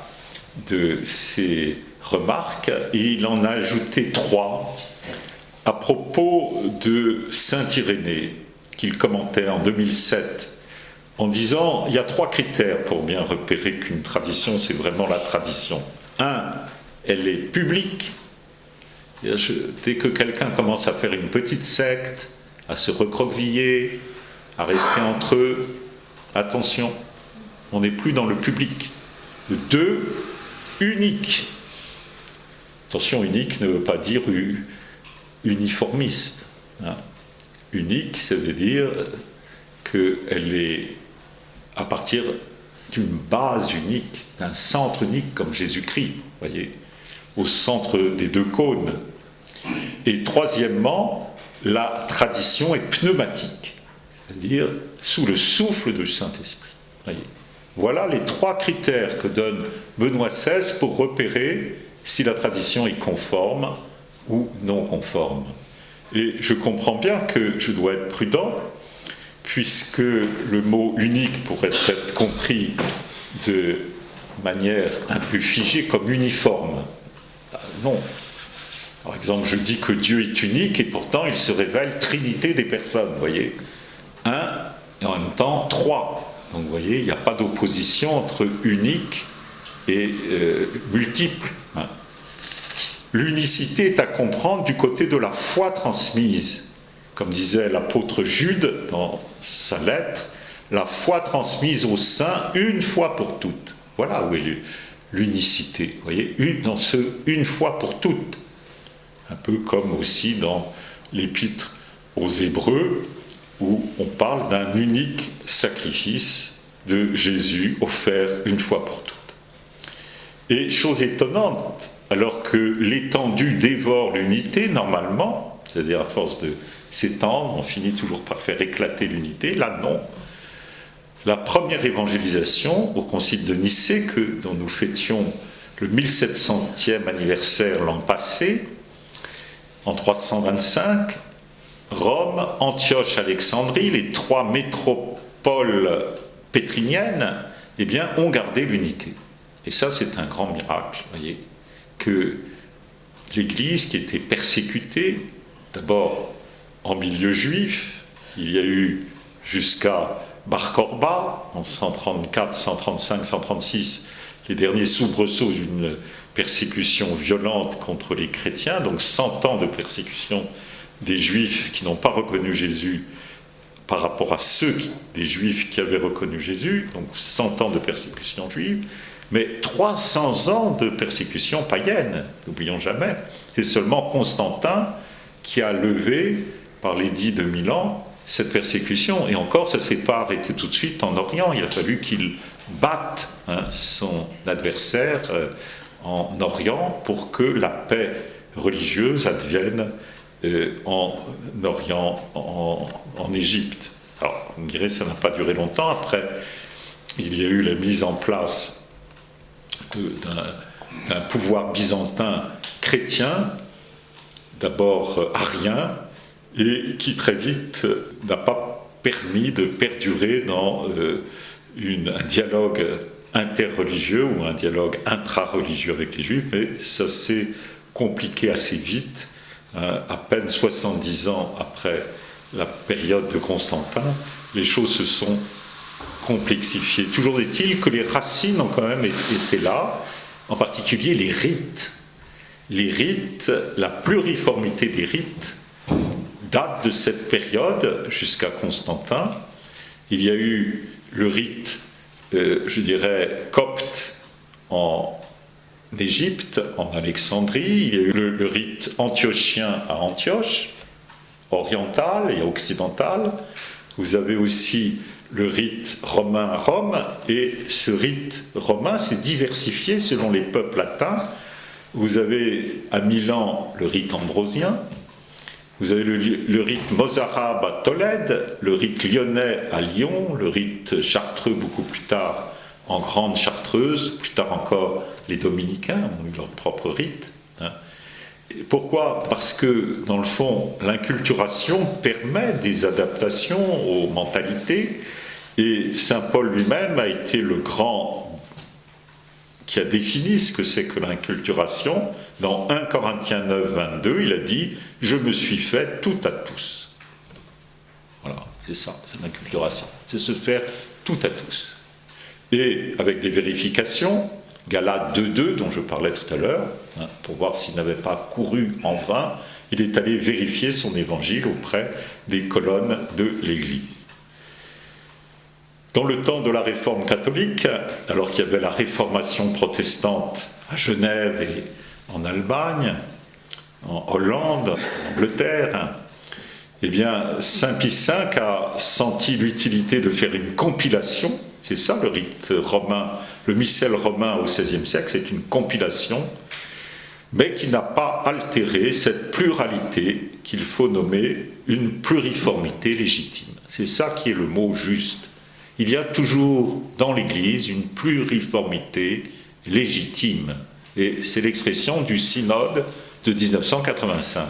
de ces remarques et il en a ajouté 3 à propos de saint Irénée, qu'il commentait en 2007 en disant: il y a 3 critères pour bien repérer qu'une tradition, c'est vraiment la tradition. 1, elle est publique. Dès que quelqu'un commence à faire une petite secte, à se recroqueviller, à rester entre eux, attention, on n'est plus dans le public. 2, unique. Attention, unique ne veut pas dire uniformiste. Unique, ça veut dire qu'elle est à partir d'une base unique, d'un centre unique comme Jésus-Christ, voyez, au centre des 2 cônes. Et troisièmement, la tradition est pneumatique, c'est-à-dire sous le souffle du Saint-Esprit. Voyez. Voilà les 3 critères que donne Benoît XVI pour repérer si la tradition est conforme ou non conforme. Et je comprends bien que je dois être prudent, puisque le mot unique pourrait être compris de manière un peu figée comme uniforme. Non. Par exemple, je dis que Dieu est unique et pourtant il se révèle trinité des personnes, vous voyez. 1 et en même temps 3. Donc vous voyez, il n'y a pas d'opposition entre unique et multiple. L'unicité est à comprendre du côté de la foi transmise. Comme disait l'apôtre Jude dans sa lettre, la foi transmise aux saints une fois pour toutes. Voilà où est l'unicité. Vous voyez, dans ce une fois pour toutes. Un peu comme aussi dans l'épître aux Hébreux, où on parle d'un unique sacrifice de Jésus offert une fois pour toutes. Et chose étonnante, alors que l'étendue dévore l'unité, normalement, c'est-à-dire à force de s'étendre, on finit toujours par faire éclater l'unité, là non. La première évangélisation au concile de Nicée, dont nous fêtions le 1700e anniversaire l'an passé, en 325, Rome, Antioche, Alexandrie, les 3 métropoles pétriniennes, eh bien, ont gardé l'unité. Et ça, c'est un grand miracle, voyez, que l'Église qui était persécutée, d'abord en milieu juif, il y a eu jusqu'à Bar Korba, en 134, 135, 136, les derniers soubresauts d'une persécution violente contre les chrétiens, donc 100 ans de persécution des Juifs qui n'ont pas reconnu Jésus par rapport à ceux des Juifs qui avaient reconnu Jésus, donc 100 ans de persécution juive, mais 300 ans de persécution païenne, n'oublions jamais. C'est seulement Constantin qui a levé, par l'édit de Milan, cette persécution. Et encore, ça ne s'est pas arrêté tout de suite en Orient. Il a fallu qu'il batte son adversaire en Orient pour que la paix religieuse advienne en Orient, en Égypte. Alors, on dirait que ça n'a pas duré longtemps. Après, il y a eu la mise en place d'un pouvoir byzantin chrétien, d'abord arien, et qui très vite n'a pas permis de perdurer dans un dialogue interreligieux ou un dialogue intra-religieux avec les Juifs, mais ça s'est compliqué assez vite, à peine 70 ans après la période de Constantin, les choses se sont complexifiées. Toujours est-il que les racines ont quand même été là, en particulier les rites. Les rites, la pluriformité des rites, date de cette période jusqu'à Constantin. Il y a eu le rite, je dirais, copte en Égypte, en Alexandrie. Il y a eu le rite antiochien à Antioche, oriental et occidental. Vous avez aussi le rite romain à Rome, et ce rite romain s'est diversifié selon les peuples latins. Vous avez à Milan le rite ambrosien, vous avez le rite mozarabe à Tolède, le rite lyonnais à Lyon, le rite chartreux beaucoup plus tard en Grande Chartreuse, plus tard encore les dominicains ont eu leur propre rite. Pourquoi ? Parce que, dans le fond, l'inculturation permet des adaptations aux mentalités, et saint Paul lui-même a été le grand qui a défini ce que c'est que l'inculturation. Dans 1 Corinthiens 9, 22, il a dit « Je me suis fait tout à tous ». Voilà, c'est ça, c'est l'inculturation. C'est se faire tout à tous. Et avec des vérifications, Galates 2.2, dont je parlais tout à l'heure, pour voir s'il n'avait pas couru en vain, il est allé vérifier son évangile auprès des colonnes de l'Église. Dans le temps de la Réforme catholique, alors qu'il y avait la Réformation protestante à Genève et en Allemagne, en Hollande, en Angleterre, eh bien, Saint Pie V a senti l'utilité de faire une compilation. C'est ça le rite romain, le missel romain au XVIe siècle, c'est une compilation, mais qui n'a pas altéré cette pluralité qu'il faut nommer une pluriformité légitime. C'est ça qui est le mot juste. Il y a toujours dans l'Église une pluriformité légitime. Et c'est l'expression du synode de 1985.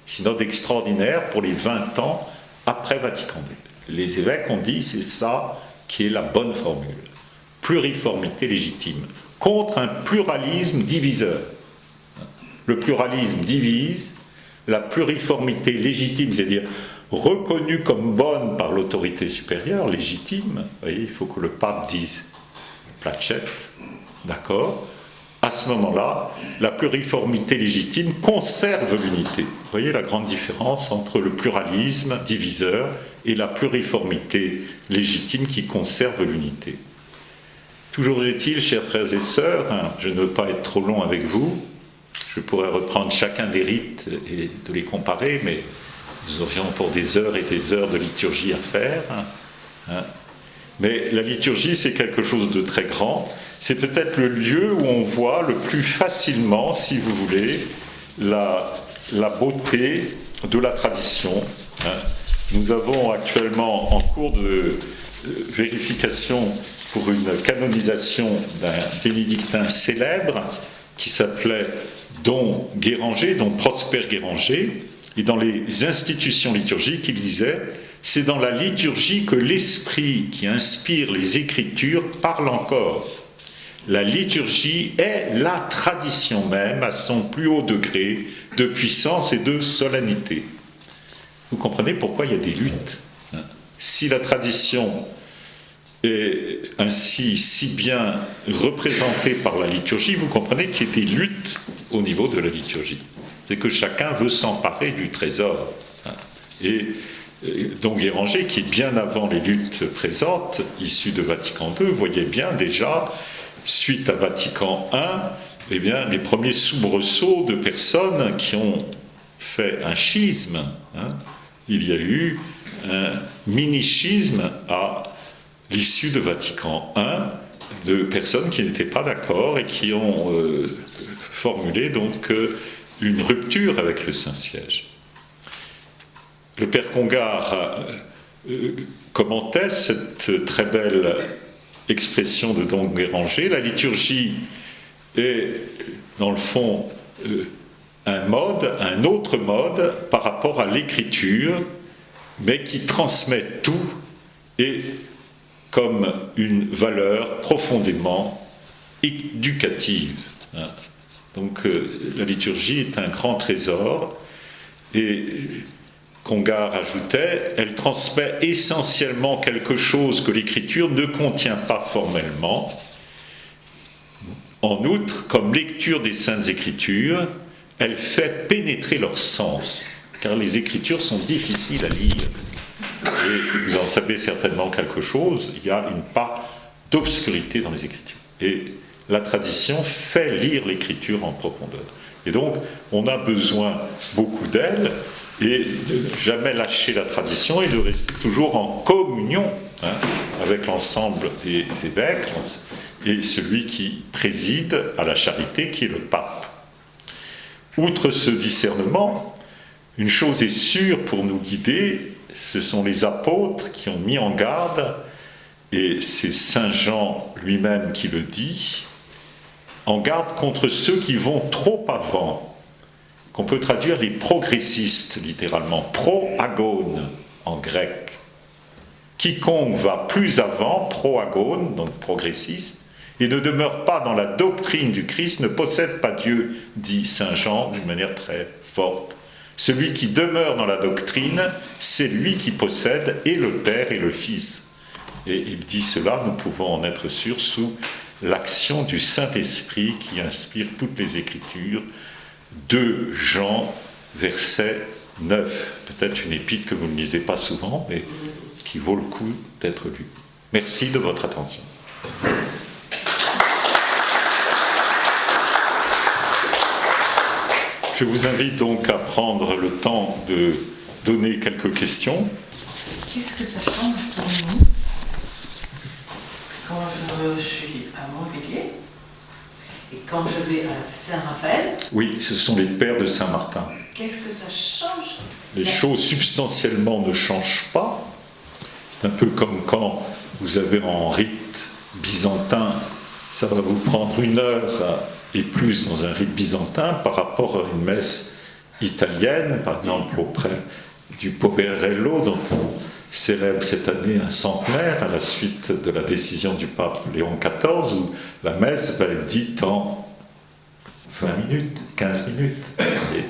Synode extraordinaire pour les 20 ans après Vatican II. Les évêques ont dit c'est ça qui est la bonne formule. Pluriformité légitime. Contre un pluralisme diviseur. Le pluralisme divise, la pluriformité légitime, c'est-à-dire reconnue comme bonne par l'autorité supérieure, légitime, vous voyez, il faut que le pape dise placette, d'accord. À ce moment-là, la pluriformité légitime conserve l'unité. Vous voyez la grande différence entre le pluralisme diviseur et la pluriformité légitime qui conserve l'unité. Toujours est-il, chers frères et sœurs, je ne veux pas être trop long avec vous, je pourrais reprendre chacun des rites et de les comparer, mais nous aurions pour des heures et des heures de liturgie à faire. Mais la liturgie, c'est quelque chose de très grand. C'est peut-être le lieu où on voit le plus facilement, si vous voulez, la beauté de la tradition. Nous avons actuellement en cours de vérification pour une canonisation d'un bénédictin célèbre qui s'appelait Don Guéranger, Don Prosper Guéranger. Et dans les institutions liturgiques, il disait « C'est dans la liturgie que l'esprit qui inspire les Écritures parle encore. La liturgie est la tradition même à son plus haut degré de puissance et de solennité. » Vous comprenez pourquoi il y a des luttes. Si la tradition est ainsi si bien représentée par la liturgie, vous comprenez qu'il y a des luttes au niveau de la liturgie. C'est que chacun veut s'emparer du trésor. Et donc Guéranger, qui est bien avant les luttes présentes, issues de Vatican II, voyait bien déjà, suite à Vatican I, eh bien, les premiers soubresauts de personnes qui ont fait un schisme. Il y a eu un mini-schisme à l'issue de Vatican I, de personnes qui n'étaient pas d'accord et qui ont formulé donc une rupture avec le Saint-Siège. Le père Congar commentait cette très belle expression de Don Guéranger. La liturgie est, dans le fond, un autre mode par rapport à l'écriture, mais qui transmet tout et comme une valeur profondément éducative. Donc la liturgie est un grand trésor, et Congar ajoutait, elle transmet essentiellement quelque chose que l'écriture ne contient pas formellement. En outre, comme lecture des Saintes Écritures, elle fait pénétrer leur sens, car les Écritures sont difficiles à lire. Et vous en savez certainement quelque chose, il y a une part d'obscurité dans les Écritures. Et la tradition fait lire l'Écriture en profondeur. Et donc, on a besoin beaucoup d'elle, et de ne jamais lâcher la tradition, et de rester toujours en communion avec l'ensemble des évêques, et celui qui préside à la charité, qui est le pape. Outre ce discernement, une chose est sûre pour nous guider, ce sont les apôtres qui ont mis en garde, et c'est Saint Jean lui-même qui le dit, en garde contre ceux qui vont trop avant, qu'on peut traduire les progressistes, littéralement, pro-agone en grec. Quiconque va plus avant, pro-agone, donc progressiste, et ne demeure pas dans la doctrine du Christ, ne possède pas Dieu, dit Saint Jean d'une manière très forte. Celui qui demeure dans la doctrine, c'est lui qui possède et le Père et le Fils. Et il dit cela, nous pouvons en être sûrs, sous l'action du Saint-Esprit qui inspire toutes les Écritures. 2 Jean, verset 9. Peut-être une épître que vous ne lisez pas souvent, mais qui vaut le coup d'être lue. Merci de votre attention. Je vous invite donc à prendre le temps de donner quelques questions. Qu'est-ce que ça change pour nous quand je suis à Montpellier et quand je vais à Saint-Raphaël? Oui, ce sont les pères de Saint-Martin. Qu'est-ce que ça change? Les choses substantiellement ne changent pas. C'est un peu comme quand vous avez en rite byzantin, ça va vous prendre 1 heure et plus dans un rite byzantin par rapport à une messe italienne, par exemple auprès du Poverello, dont on célèbre cette année un centenaire à la suite de la décision du pape Léon XIV, où la messe va être dite en 20 minutes, 15 minutes. Et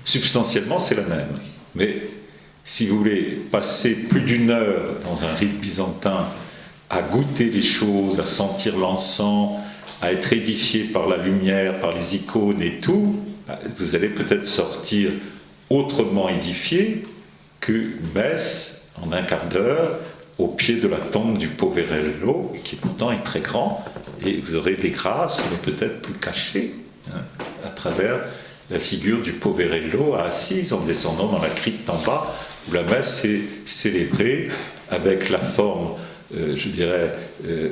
substantiellement, c'est la même. Mais si vous voulez passer plus d'1 heure dans un rite byzantin à goûter les choses, à sentir l'encens, à être édifié par la lumière, par les icônes et tout, vous allez peut-être sortir autrement édifié qu'une messe en 1/4 d'heure au pied de la tombe du Poverello, qui pourtant est très grand, et vous aurez des grâces, mais peut-être plus cachées, à travers la figure du Poverello à Assise, en descendant dans la crypte en bas, où la messe est célébrée avec la forme, je dirais,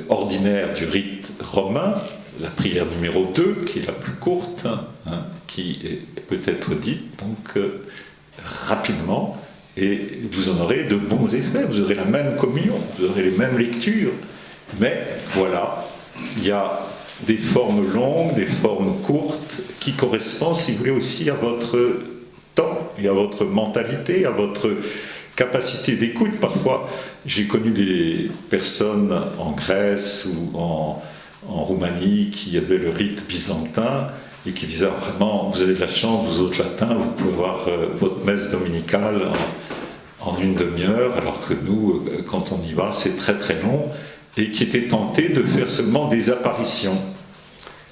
ordinaire du rite romain, la prière numéro 2, qui est la plus courte, qui peut être dite donc rapidement, et vous en aurez de bons effets, vous aurez la même communion, vous aurez les mêmes lectures, mais voilà, il y a des formes longues, des formes courtes, qui correspondent, si vous voulez, aussi à votre temps, et à votre mentalité, à votre capacité d'écoute. Parfois, j'ai connu des personnes en Grèce ou en Roumanie qui avaient le rite byzantin et qui disaient vraiment, vous avez de la chance, vous autres latins, vous pouvez voir votre messe dominicale en 1 demi-heure, alors que nous, quand on y va, c'est très très long, et qui étaient tentés de faire seulement des apparitions.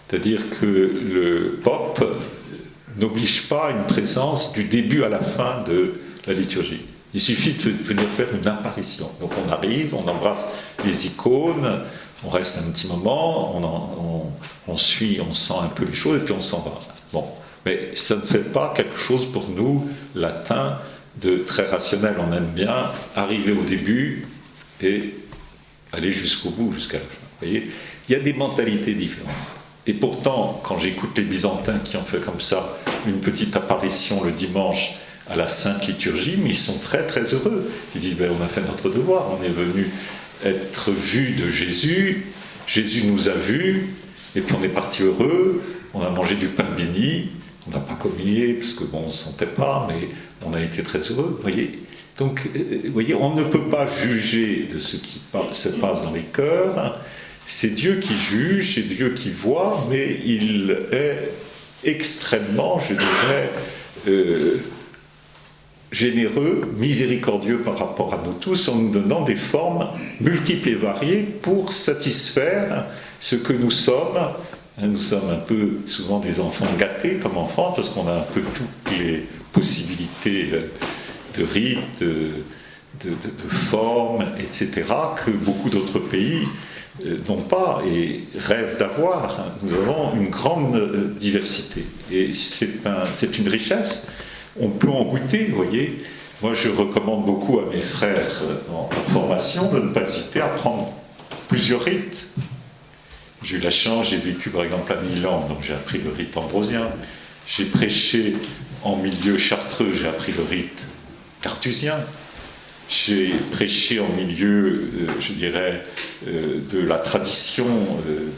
C'est-à-dire que le pope n'oblige pas à une présence du début à la fin de la liturgie. Il suffit de venir faire une apparition. Donc on arrive, on embrasse les icônes, on reste un petit moment, on suit, on sent un peu les choses et puis on s'en va. Bon, mais ça ne fait pas quelque chose pour nous, latins, de très rationnel. On aime bien arriver au début et aller jusqu'au bout, jusqu'à la fin. Vous voyez, il y a des mentalités différentes. Et pourtant, quand j'écoute les Byzantins qui ont fait comme ça une petite apparition le dimanche à la Sainte Liturgie, mais ils sont très très heureux. Ils disent, on a fait notre devoir, on est venu être vus de Jésus, Jésus nous a vus, et puis on est parti heureux, on a mangé du pain béni, On n'a pas communié, parce que bon, on ne se sentait pas, mais on a été très heureux, vous voyez. Donc, vous voyez, on ne peut pas juger de ce qui se passe dans les cœurs. C'est Dieu qui juge, c'est Dieu qui voit, mais il est extrêmement, je dirais, généreux, miséricordieux par rapport à nous tous, en nous donnant des formes multiples et variées pour satisfaire ce que nous sommes. Nous sommes un peu souvent des enfants gâtés comme enfants, parce qu'on a un peu toutes les possibilités de rites, de formes, etc., que beaucoup d'autres pays n'ont pas et rêvent d'avoir. Nous avons une grande diversité. Et c'est une richesse. On peut en goûter, vous voyez. Moi, je recommande beaucoup à mes frères en formation de ne pas hésiter à prendre plusieurs rites. J'ai eu la chance, j'ai vécu par exemple à Milan, donc j'ai appris le rite ambrosien. J'ai prêché en milieu chartreux, j'ai appris le rite cartusien. J'ai prêché en milieu, je dirais, de la tradition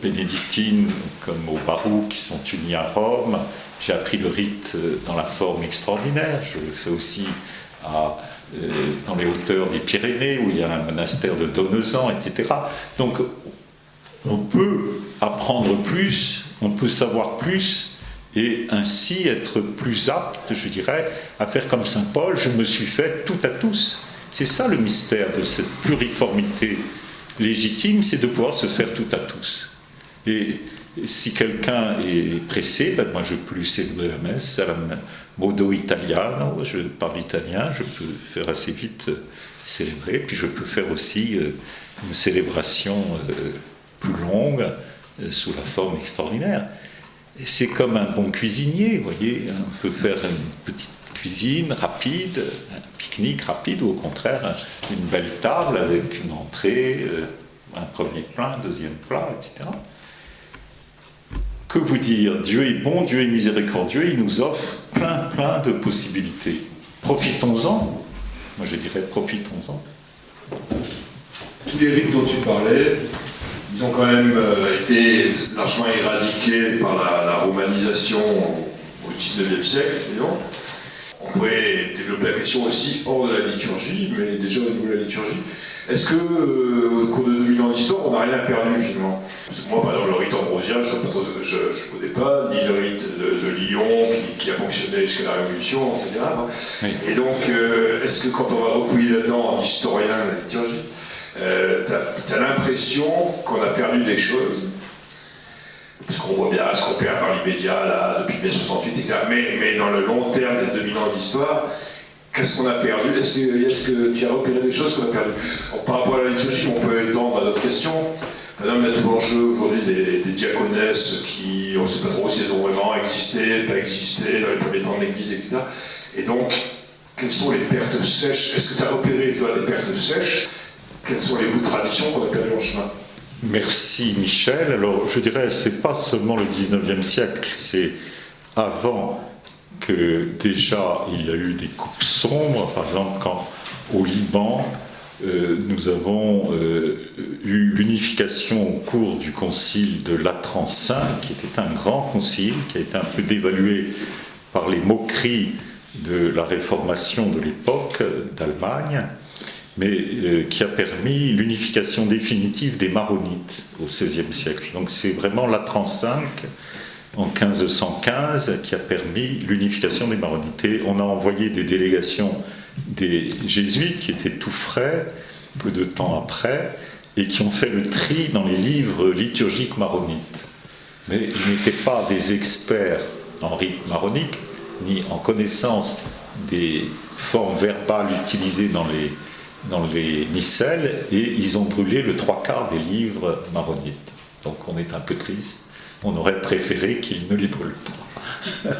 bénédictine, comme au Barou, qui sont unis à Rome. J'ai appris le rite dans la forme extraordinaire. Je le fais aussi dans les hauteurs des Pyrénées, où il y a un monastère de Donezan, etc. Donc, on peut apprendre plus, on peut savoir plus, et ainsi être plus apte, je dirais, à faire comme saint Paul, je me suis fait tout à tous. C'est ça le mystère de cette pluriformité légitime, c'est de pouvoir se faire tout à tous. Et si quelqu'un est pressé, ben moi je peux lui célébrer la messe à la modo italiano, je parle italien, je peux faire assez vite célébrer, puis je peux faire aussi une célébration plus longue, sous la forme extraordinaire. Et c'est comme un bon cuisinier, vous voyez, on peut faire une petite cuisine rapide, un pique-nique rapide, ou au contraire, une belle table avec une entrée, un premier plat, un deuxième plat, etc. Que vous dire? Dieu est bon, Dieu est miséricordieux, il nous offre plein de possibilités. Profitons-en. Moi je dirais profitons-en. Tous les rites dont tu parlais, ils ont quand même été largement éradiqués par la romanisation au XIXe siècle, disons. On pourrait développer la question aussi hors de la liturgie, mais déjà au niveau de la liturgie. Est-ce que, au cours de 2000 ans d'histoire, on n'a rien perdu finalement? Parce que moi, par exemple, le rite ambrosien, je ne connais pas, ni le rite de Lyon, qui a fonctionné jusqu'à la Révolution, etc. Oui. Et donc, est-ce que quand on va refouiller là-dedans en historien de la liturgie, t'as l'impression qu'on a perdu des choses, parce qu'on voit bien ce qu'on perd par l'immédiat là, depuis mai 68, etc. Mais dans le long terme des 2000 ans d'histoire, qu'est-ce qu'on a perdu? Est-ce que tu as repéré des choses qu'on a perdues? Par rapport à la liturgie, on peut étendre à d'autres questions. Madame, il y a tout l'enjeu aujourd'hui des diaconesses qui, on ne sait pas trop si elles ont vraiment existé, pas existé dans les premiers temps de l'Église, etc. Et donc, quelles sont les pertes sèches? Est-ce que tu as repéré, toi, des pertes sèches? Quels sont les bouts de tradition qu'on a perdus en chemin? Merci Michel. Alors je dirais, c'est pas seulement le 19e siècle, c'est avant que déjà il y a eu des coupes sombres. Par exemple, quand au Liban, nous avons eu l'unification au cours du concile de Latran V, qui était un grand concile, qui a été un peu dévalué par les moqueries de la réformation de l'époque d'Allemagne, mais qui a permis l'unification définitive des maronites au XVIe siècle. Donc c'est vraiment Latran V, en 1515, qui a permis l'unification des maronites. Et on a envoyé des délégations des jésuites qui étaient tout frais, peu de temps après, et qui ont fait le tri dans les livres liturgiques maronites. Mais ils n'étaient pas des experts en rite maronique, ni en connaissance des formes verbales utilisées dans les missels, et ils ont brûlé le 3/4 des livres maronites. Donc on est un peu triste, on aurait préféré qu'ils ne les brûlent pas.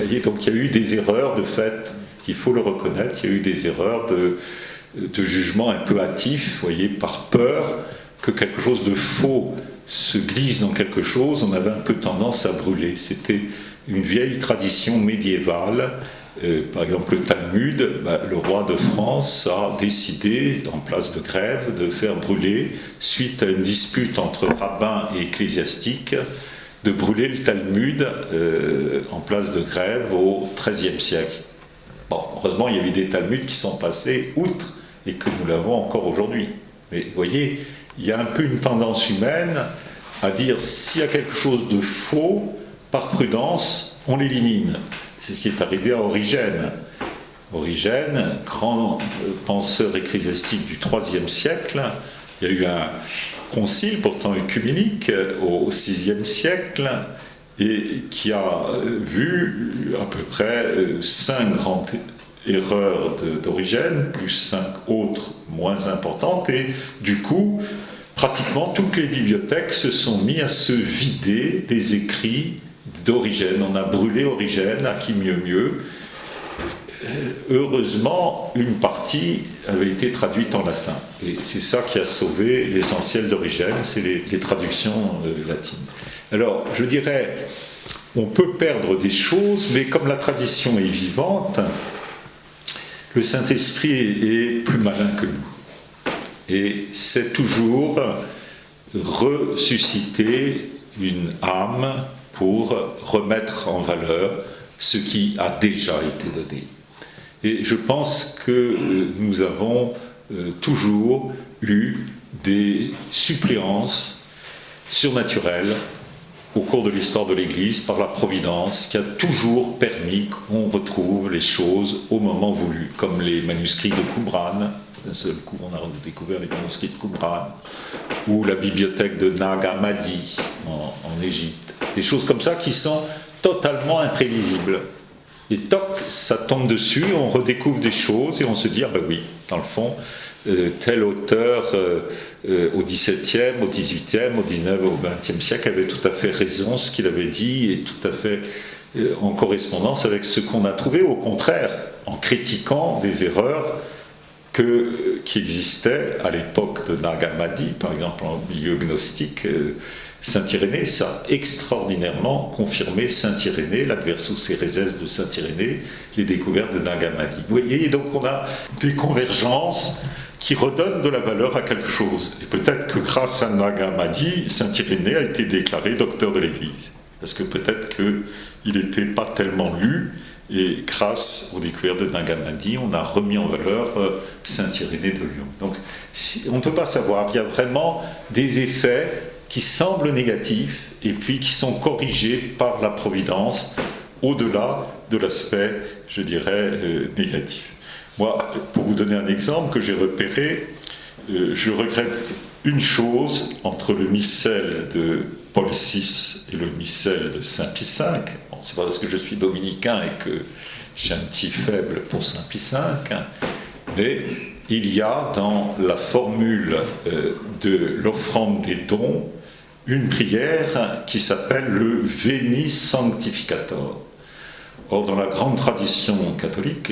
Et donc il y a eu des erreurs de fait, il faut le reconnaître, il y a eu des erreurs de jugement un peu hâtif, voyez, par peur que quelque chose de faux se glisse dans quelque chose, on avait un peu tendance à brûler. C'était une vieille tradition médiévale. Par exemple, le Talmud, le roi de France a décidé, en place de grève, de faire brûler, suite à une dispute entre rabbins et ecclésiastiques, de brûler le Talmud en place de Grève au XIIIe siècle. Bon, heureusement, il y a eu des Talmuds qui sont passés outre et que nous l'avons encore aujourd'hui. Mais vous voyez, il y a un peu une tendance humaine à dire s'il y a quelque chose de faux, par prudence, on l'élimine. C'est ce qui est arrivé à Origène. Origène, grand penseur ecclésiastique du IIIe siècle, il y a eu un concile, pourtant œcuménique, au VIe siècle, et qui a vu à peu près 5 grandes erreurs d'Origène, plus 5 autres moins importantes, et du coup, pratiquement toutes les bibliothèques se sont mises à se vider des écrits d'Origène. On a brûlé Origène, à qui mieux. Heureusement, une partie avait été traduite en latin. Et c'est ça qui a sauvé l'essentiel d'Origène, c'est les traductions latines. Alors, je dirais, on peut perdre des choses, mais comme la tradition est vivante, le Saint-Esprit est plus malin que nous. Et c'est toujours ressusciter une âme pour remettre en valeur ce qui a déjà été donné. Et je pense que nous avons toujours eu des suppléances surnaturelles au cours de l'histoire de l'Église par la Providence qui a toujours permis qu'on retrouve les choses au moment voulu, comme les manuscrits de Qumran. D'un seul coup, on a découvert les manuscrits de Qumran, ou la bibliothèque de Nag Hammadi en Égypte. Des choses comme ça qui sont totalement imprévisibles. Et toc, ça tombe dessus, on redécouvre des choses et on se dit, ah ben oui, dans le fond, tel auteur au XVIIe, au XVIIIe, au XIXe, au XXe siècle avait tout à fait raison, ce qu'il avait dit est tout à fait en correspondance avec ce qu'on a trouvé, au contraire, en critiquant des erreurs qui existaient à l'époque de Nag Hammadi, par exemple en milieu gnostique. Saint-Irénée, ça a extraordinairement confirmé Saint-Irénée, l'Adversus Héréses de Saint-Irénée, les découvertes de Nag Hammadi. Vous voyez, donc on a des convergences qui redonnent de la valeur à quelque chose. Et peut-être que grâce à Nag Hammadi, Saint-Irénée a été déclaré docteur de l'Église. Parce que peut-être qu'il n'était pas tellement lu, et grâce aux découvertes de Nag Hammadi, on a remis en valeur Saint-Irénée de Lyon. Donc on ne peut pas savoir, il y a vraiment des effets qui semblent négatifs et puis qui sont corrigés par la Providence au-delà de l'aspect, je dirais, négatif. Moi, pour vous donner un exemple que j'ai repéré, je regrette une chose entre le missel de Paul VI et le missel de Saint Pie V. Bon, c'est pas parce que je suis dominicain et que j'ai un petit faible pour Saint Pie V, mais il y a dans la formule de l'offrande des dons une prière qui s'appelle le Veni Sanctificator. Or, dans la grande tradition catholique,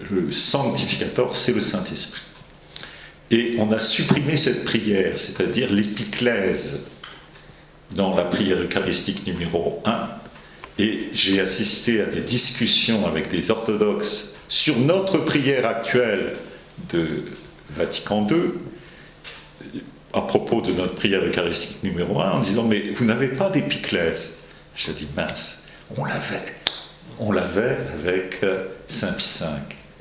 le Sanctificator, c'est le Saint-Esprit. Et on a supprimé cette prière, c'est-à-dire l'épiclèse, dans la prière eucharistique numéro 1. Et j'ai assisté à des discussions avec des orthodoxes sur notre prière actuelle de Vatican II, à propos de notre prière eucharistique numéro 1, en disant « Mais vous n'avez pas d'épiclèse ?» Je dis « Mince, on l'avait. On l'avait avec Saint Pie V.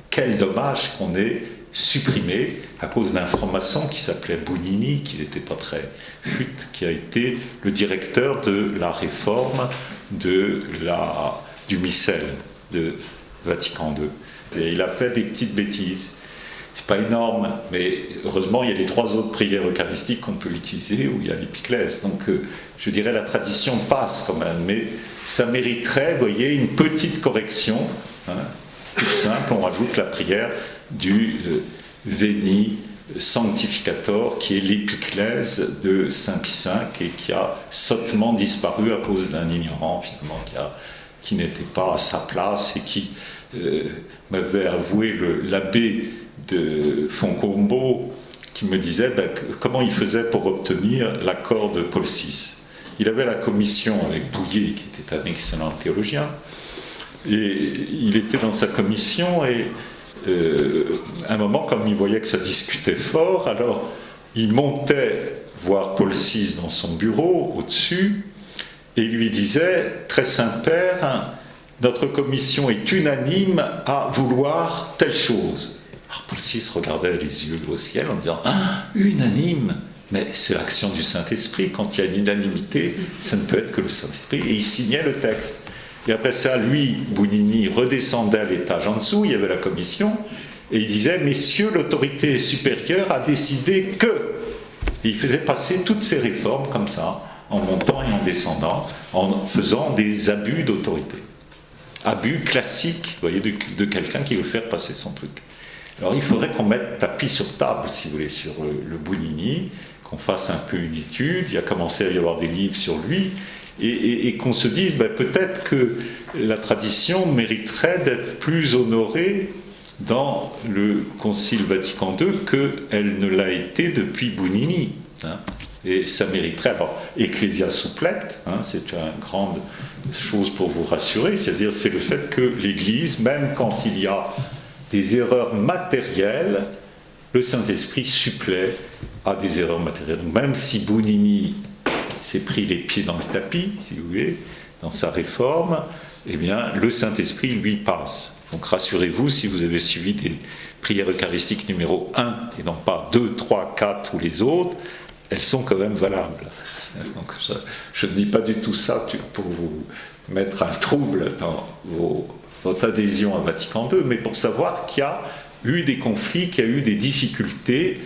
Quel dommage qu'on ait supprimé à cause d'un franc-maçon qui s'appelait Bounini, qui n'était pas très fut, qui a été le directeur de la réforme du missel de Vatican II. Et il a fait des petites bêtises. C'est pas énorme, mais heureusement, il y a les 3 autres prières eucharistiques qu'on peut utiliser où il y a l'épiclèse. Donc, je dirais la tradition passe quand même, mais ça mériterait, vous voyez, une petite correction, toute simple. On rajoute la prière du Veni Sanctificator, qui est l'épiclèse de Saint Pie V et qui a sottement disparu à cause d'un ignorant, finalement, qui n'était pas à sa place et qui m'avait avoué l'abbé de Foncombo qui me disait comment il faisait pour obtenir l'accord de Paul VI. Il avait la commission avec Bouillet, qui était un excellent théologien, et il était dans sa commission, et à un moment, comme il voyait que ça discutait fort, alors il montait voir Paul VI dans son bureau, au-dessus, et il lui disait, très Saint-Père, notre commission est unanime à vouloir telle chose. Alors Paul VI regardait les yeux au ciel en disant, ah, unanime, mais c'est l'action du Saint-Esprit, quand il y a une unanimité, ça ne peut être que le Saint-Esprit, et il signait le texte. Et après ça, lui, Bounini, redescendait à l'étage en dessous, il y avait la commission, et il disait, messieurs, l'autorité supérieure a décidé que... Et il faisait passer toutes ces réformes comme ça, en montant et en descendant, en faisant des abus d'autorité. Abus classiques, vous voyez, de quelqu'un qui veut faire passer son truc. Alors il faudrait qu'on mette tapis sur table, si vous voulez, sur le Bounini, qu'on fasse un peu une étude, il a commencé à y avoir des livres sur lui, et qu'on se dise, ben, peut-être que la tradition mériterait d'être plus honorée dans le Concile Vatican II qu'elle ne l'a été depuis Bounini. Hein. Et ça mériterait, alors, Ecclesia Supplет, hein, c'est une grande chose pour vous rassurer, c'est-à-dire c'est le fait que l'Église, même quand il y a des erreurs matérielles, le Saint-Esprit supplée à des erreurs matérielles. Donc même si Bounini s'est pris les pieds dans le tapis, si vous voulez, dans sa réforme, eh bien, le Saint-Esprit lui passe. Donc rassurez-vous, si vous avez suivi des prières eucharistiques numéro 1, et non pas 2, 3, 4 ou les autres, elles sont quand même valables. Donc je ne dis pas du tout ça pour vous mettre un trouble dans votre adhésion à Vatican II, mais pour savoir qu'il y a eu des conflits, qu'il y a eu des difficultés,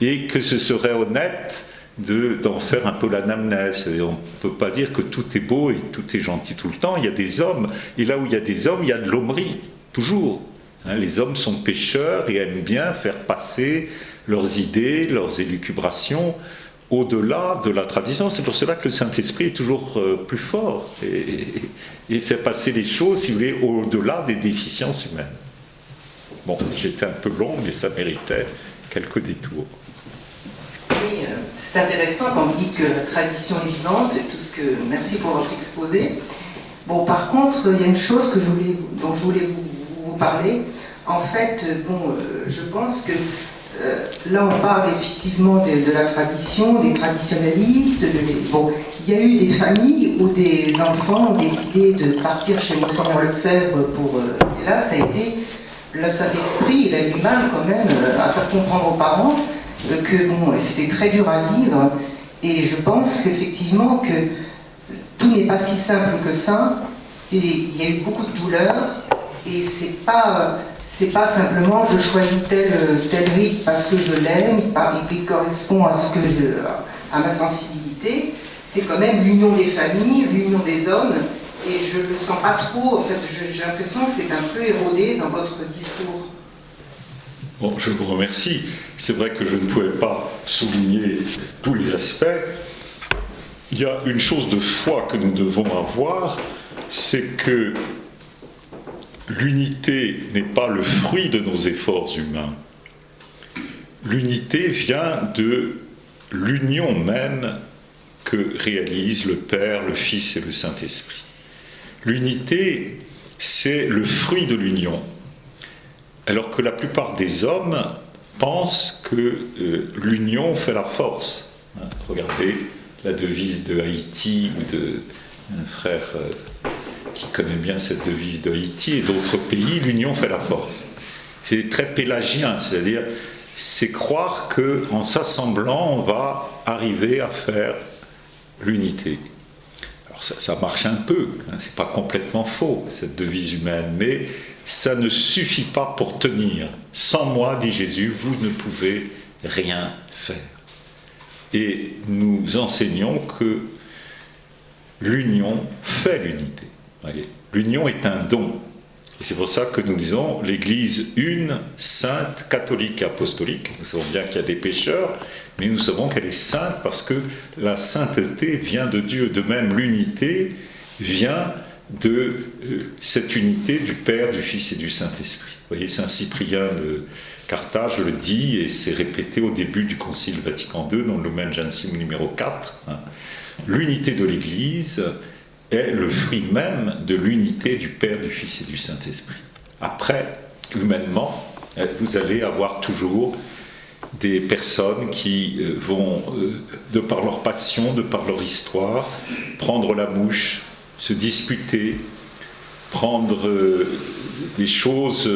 et que ce serait honnête d'en faire un peu l'anamnèse. On ne peut pas dire que tout est beau et tout est gentil tout le temps. Il y a des hommes, et là où il y a des hommes, il y a de l'hommerie, toujours. Hein, les hommes sont pécheurs et aiment bien faire passer leurs idées, leurs élucubrations au-delà de la tradition. C'est pour cela que le Saint-Esprit est toujours plus fort et fait passer les choses, si vous voulez, au-delà des déficiences humaines. Bon, j'étais un peu long, mais ça méritait quelques détours. Oui, c'est intéressant quand vous dites que la tradition est vivante, et tout ce que... Merci pour votre exposé. Bon, par contre, il y a une chose dont je voulais vous parler. En fait, bon, je pense que là, on parle effectivement de la tradition, des traditionnalistes. Bon, il y a eu des familles où des enfants ont décidé de partir chez Monseigneur Lefebvre pour... et là, ça a été le Saint-Esprit, il a eu du mal quand même à faire comprendre aux parents que bon, c'était très dur à vivre. Et je pense qu'effectivement que tout n'est pas si simple que ça. Et il y a eu beaucoup de douleurs. Et c'est pas simplement je choisis tel rite parce que je l'aime, il correspond à ma sensibilité. C'est quand même l'union des familles, l'union des hommes. Et je ne le sens pas trop, en fait, j'ai l'impression que c'est un peu érodé dans votre discours. Bon, je vous remercie. C'est vrai que je ne pouvais pas souligner tous les aspects. Il y a une chose de foi que nous devons avoir, c'est que l'unité n'est pas le fruit de nos efforts humains. L'unité vient de l'union même que réalisent le Père, le Fils et le Saint-Esprit. L'unité, c'est le fruit de l'union. Alors que la plupart des hommes pensent que l'union fait la force. Regardez la devise de Haïti ou d'un frère qui connaît bien cette devise de Haïti et d'autres pays, l'union fait la force. C'est très pélagien, c'est-à-dire c'est croire qu'en s'assemblant, on va arriver à faire l'unité. Alors ça marche un peu, hein, c'est pas complètement faux, cette devise humaine, mais ça ne suffit pas pour tenir. Sans moi, dit Jésus, vous ne pouvez rien faire. Et nous enseignons que l'union fait l'unité. Voyez, l'union est un don. Et c'est pour ça que nous disons l'Église une, sainte, catholique et apostolique. Nous savons bien qu'il y a des pécheurs, mais nous savons qu'elle est sainte parce que la sainteté vient de Dieu. De même, l'unité vient de cette unité du Père, du Fils et du Saint-Esprit. Vous voyez, Saint Cyprien de Carthage le dit, et c'est répété au début du Concile Vatican II, dans le Lumen Gentium numéro 4. Hein. L'unité de l'Église est le fruit même de l'unité du Père, du Fils et du Saint-Esprit. Après, humainement, vous allez avoir toujours des personnes qui vont, de par leur passion, de par leur histoire, prendre la mouche, se disputer, prendre des choses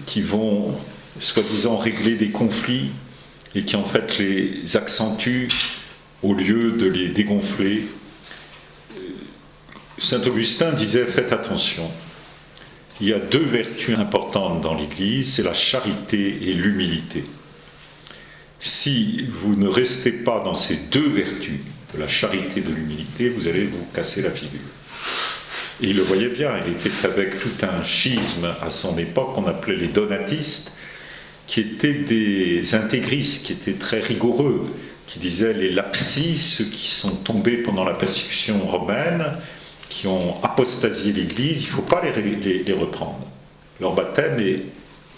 qui vont, soi-disant, régler des conflits et qui en fait les accentuent au lieu de les dégonfler. Saint Augustin disait, faites attention. Il y a deux vertus importantes dans l'Église, c'est la charité et l'humilité. Si vous ne restez pas dans ces deux vertus, de la charité et de l'humilité, vous allez vous casser la figure. Et il le voyait bien, il était avec tout un schisme à son époque, qu'on appelait les donatistes, qui étaient des intégristes, qui étaient très rigoureux, qui disaient les lapsis, ceux qui sont tombés pendant la persécution romaine, qui ont apostasié l'Église, il ne faut pas les reprendre. Leur baptême est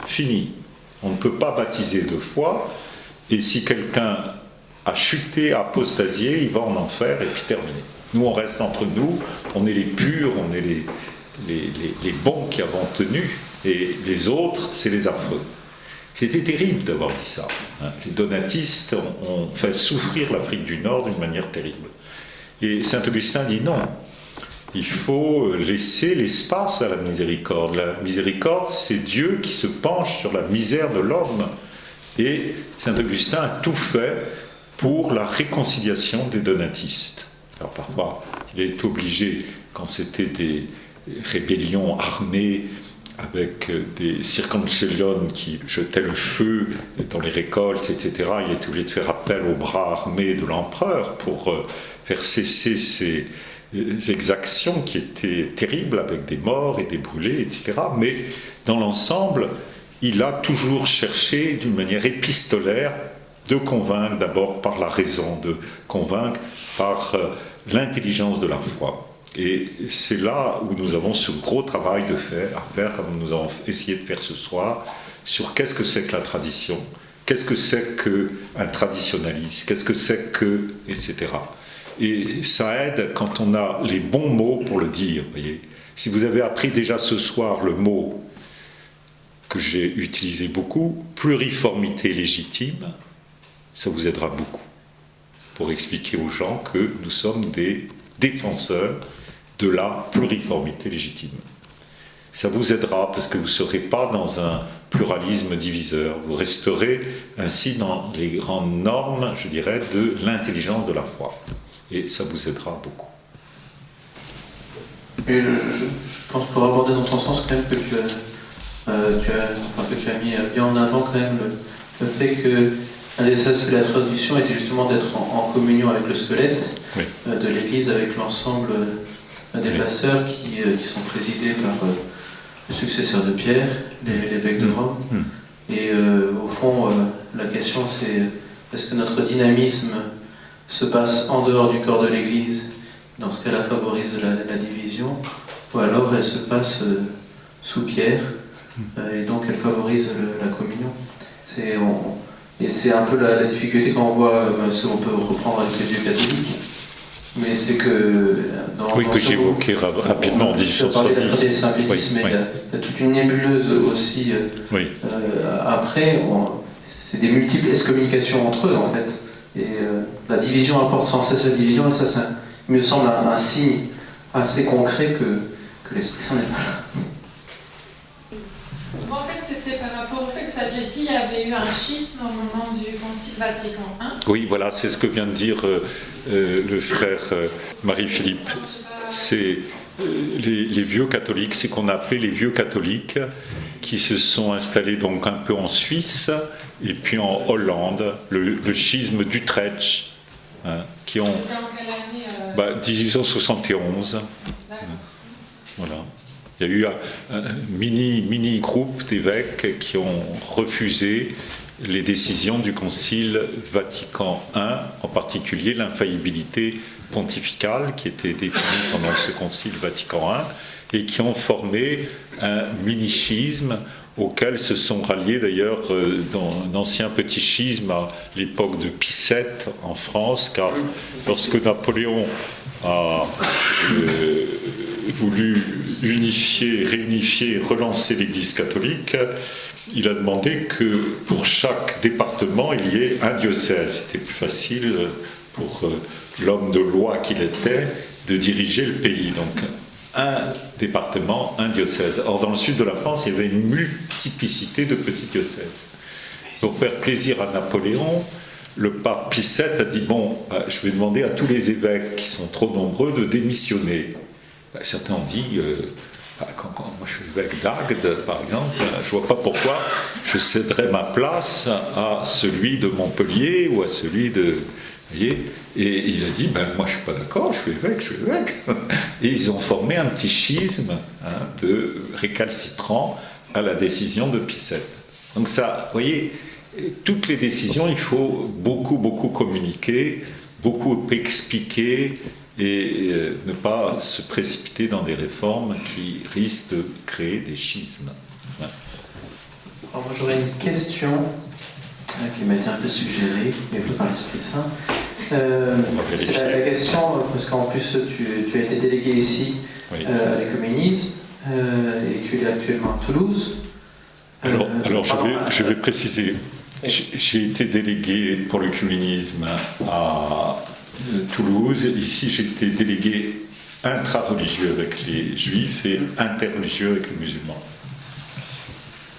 fini. On ne peut pas baptiser deux fois, et si quelqu'un a chuté, a apostasié, il va en enfer, et puis terminé. Nous, on reste entre nous, on est les purs, on est les bons qui avons tenu, et les autres, c'est les affreux. C'était terrible d'avoir dit ça. Les donatistes ont fait souffrir l'Afrique du Nord d'une manière terrible. Et saint Augustin dit non, il faut laisser l'espace à la miséricorde. La miséricorde, c'est Dieu qui se penche sur la misère de l'homme. Et saint Augustin a tout fait pour la réconciliation des donatistes. Alors parfois, il est obligé, quand c'était des rébellions armées, avec des circoncellions qui jetaient le feu dans les récoltes, etc., il était obligé de faire appel aux bras armés de l'empereur pour faire cesser ces exactions qui étaient terribles, avec des morts et des brûlés, etc. Mais dans l'ensemble, il a toujours cherché, d'une manière épistolaire, de convaincre d'abord par la raison, de convaincre par l'intelligence de la foi. Et c'est là où nous avons ce gros travail à faire, comme nous avons essayé de faire ce soir, sur qu'est-ce que c'est que la tradition, qu'est-ce que c'est qu'un traditionnaliste, qu'est-ce que c'est que, etc. Et ça aide quand on a les bons mots pour le dire, voyez. Si vous avez appris déjà ce soir le mot que j'ai utilisé beaucoup, pluriformité légitime, ça vous aidera beaucoup pour expliquer aux gens que nous sommes des défenseurs de la pluriformité légitime. Ça vous aidera parce que vous ne serez pas dans un pluralisme diviseur, vous resterez ainsi dans les grandes normes, je dirais, de l'intelligence de la foi. Et ça vous aidera beaucoup. Et je pense pour aborder dans ton sens quand même que tu as mis bien en avant quand même le fait que un des aspects de la traduction était justement d'être en communion avec le squelette de l'Église, avec l'ensemble des pasteurs qui sont présidés par le successeur de Pierre, l'évêque de Rome. Et au fond, la question c'est, est-ce que notre dynamisme se passe en dehors du corps de l'Église, dans ce cas-là favorise la division, ou alors elle se passe sous Pierre, et donc elle favorise la communion. Et c'est un peu la difficulté quand on voit, on peut reprendre avec les vieux catholiques, mais c'est que que j'ai évoqué rapidement, on parlait de la des sympédisme, mais il y a toute une nébuleuse aussi. Après, c'est des multiples excommunications entre eux en fait, et la division apporte sans cesse la division, et ça il me semble un signe assez concret que l'Esprit Saint n'est pas là. En fait, c'était par rapport au fait que vous aviez dit qu'il y avait eu un schisme au moment du Concile Vatican I. Oui, voilà, c'est ce que vient de dire le frère Marie-Philippe. C'est les vieux catholiques, c'est qu'on a appelé les vieux catholiques, qui se sont installés donc un peu en Suisse et puis en Hollande, le schisme d'Utrecht, qui ont... C'était en quelle année 1871. Voilà. Il y a eu un mini groupe d'évêques qui ont refusé les décisions du Concile Vatican I, en particulier l'infaillibilité pontificale qui était définie pendant ce Concile Vatican I, et qui ont formé un mini-schisme auquel se sont ralliés d'ailleurs d'anciens petits schismes à l'époque de Pie VII en France, car lorsque Napoléon a voulu réunifier, relancer l'Église catholique, il a demandé que pour chaque département, il y ait un diocèse. C'était plus facile pour l'homme de loi qu'il était de diriger le pays. Donc, un département, un diocèse. Or, dans le sud de la France, il y avait une multiplicité de petits diocèses. Pour faire plaisir à Napoléon, le pape Pie VII a dit, bon, je vais demander à tous les évêques qui sont trop nombreux de démissionner. Certains ont dit, quand moi je suis évêque d'Agde, par exemple, je ne vois pas pourquoi je céderais ma place à celui de Montpellier ou à celui de... Vous voyez, et il a dit, moi je ne suis pas d'accord, je suis évêque. Et ils ont formé un petit schisme de récalcitrants à la décision de Pie VII. Donc ça, vous voyez, toutes les décisions, il faut beaucoup communiquer, beaucoup expliquer et ne pas se précipiter dans des réformes qui risquent de créer des schismes. Ouais. Alors moi j'aurais une question qui m'a été un peu suggérée, mais pas par l'Esprit Saint. C'est la question, parce qu'en plus tu as été délégué ici à l'œcuménisme et tu es actuellement à Toulouse. Alors je vais préciser. J'ai été délégué pour l'œcuménisme à Toulouse. Ici, j'ai été délégué intra-religieux avec les juifs et interreligieux avec les musulmans.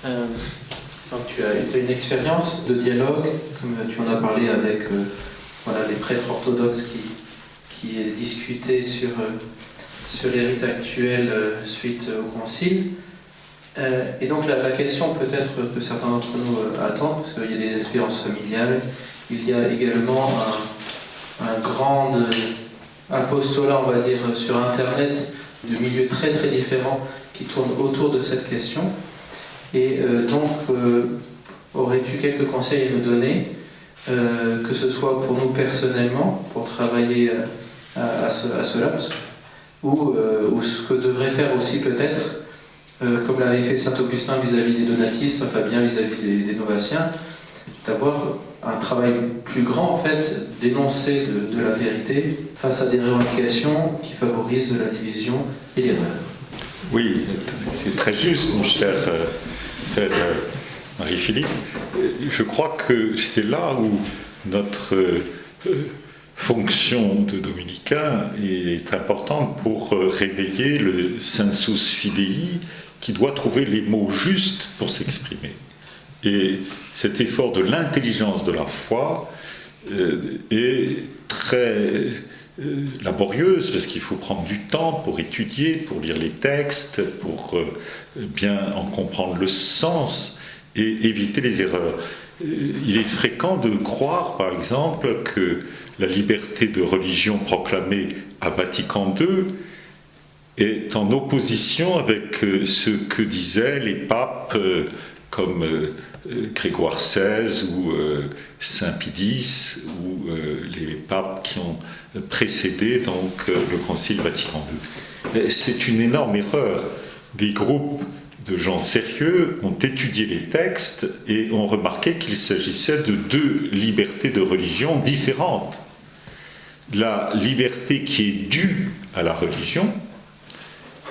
Donc tu as une expérience de dialogue, comme tu en as parlé avec les prêtres orthodoxes qui discutaient sur les rites actuels suite au concile. Et donc la question peut-être que certains d'entre nous attendent, parce qu'il y a des expériences familiales, il y a également un grand apostolat, on va dire, sur Internet, de milieux très différents qui tournent autour de cette question. Et donc, aurais-tu quelques conseils à nous donner, que ce soit pour nous personnellement, pour travailler à cela, ou ce que devrait faire aussi peut-être, comme l'avait fait saint Augustin vis-à-vis des donatistes, saint Fabien vis-à-vis des novatiens, d'avoir un travail plus grand, en fait, d'énoncer de la vérité face à des revendications qui favorisent la division et l'erreur. Oui, c'est très juste, mon cher Marie-Philippe. Je crois que c'est là où notre fonction de dominicain est importante pour réveiller le sensus fidei qui doit trouver les mots justes pour s'exprimer. Et cet effort de l'intelligence de la foi est très laborieuse, parce qu'il faut prendre du temps pour étudier, pour lire les textes, pour bien en comprendre le sens et éviter les erreurs. Il est fréquent de croire, par exemple, que la liberté de religion proclamée à Vatican II est en opposition avec ce que disaient les papes comme Grégoire XVI ou Saint Pie X ou les papes qui ont précédé donc le Concile Vatican II. C'est une énorme erreur. Des groupes de gens sérieux ont étudié les textes et ont remarqué qu'il s'agissait de deux libertés de religion différentes. La liberté qui est due à la religion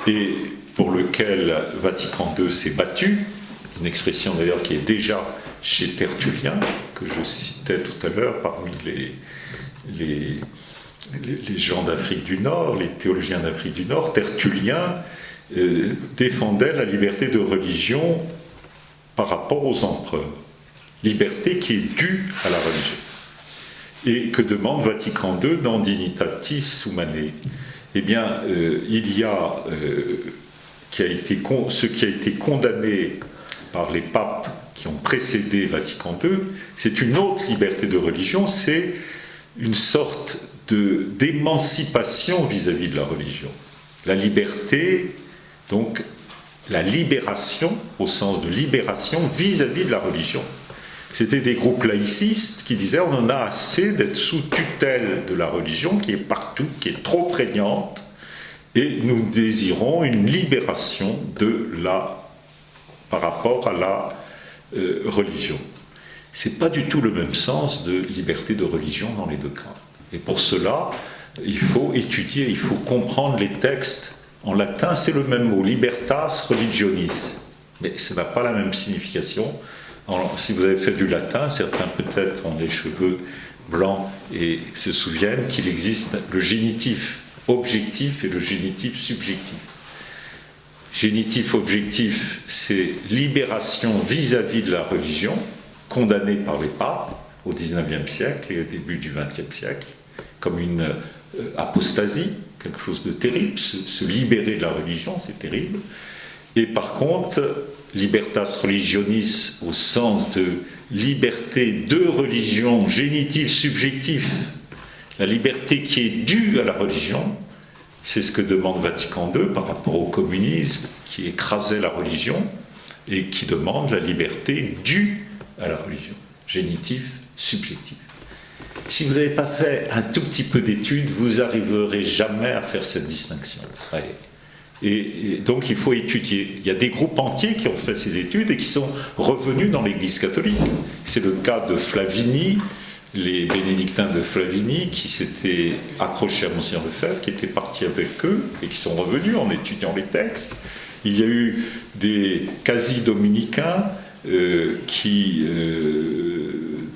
et pour lequel Vatican II s'est battu, une expression d'ailleurs qui est déjà chez Tertullien, que je citais tout à l'heure parmi les gens d'Afrique du Nord, les théologiens d'Afrique du Nord. Tertullien défendait la liberté de religion par rapport aux empereurs, liberté qui est due à la religion. Et que demande Vatican II dans Dignitatis Humanae? Eh bien, il y a ce qui a été condamné par les papes qui ont précédé Vatican II, c'est une autre liberté de religion, c'est une sorte d'émancipation vis-à-vis de la religion. La liberté, donc la libération, au sens de libération vis-à-vis de la religion. C'était des groupes laïcistes qui disaient on en a assez d'être sous tutelle de la religion qui est partout, qui est trop prégnante, et nous désirons une libération par rapport à la religion. C'est pas du tout le même sens de liberté de religion dans les deux cas. Et pour cela, il faut étudier, il faut comprendre les textes en latin, c'est le même mot, libertas religionis. mais ça n'a pas la même signification. Si vous avez fait du latin, certains peut-être ont les cheveux blancs et se souviennent qu'il existe le génitif objectif et le génitif subjectif. Génitif objectif, c'est libération vis-à-vis de la religion, condamnée par les papes au XIXe siècle et au début du XXe siècle, comme une apostasie, quelque chose de terrible. Se libérer de la religion, c'est terrible. Et par contre, libertas religionis, au sens de liberté de religion, génitif, subjectif, la liberté qui est due à la religion, c'est ce que demande Vatican II par rapport au communisme qui écrasait la religion et qui demande la liberté due à la religion, génitif, subjectif. Si vous n'avez pas fait un tout petit peu d'études, vous n'arriverez jamais à faire cette distinction. Et donc il faut étudier. Il y a des groupes entiers qui ont fait ces études et qui sont revenus dans l'Église catholique. C'est le cas de Flavigny, les bénédictins de Flavigny qui s'étaient accrochés à Monseigneur Lefebvre, qui étaient partis avec eux et qui sont revenus en étudiant les textes. Il y a eu des quasi-dominicains qui,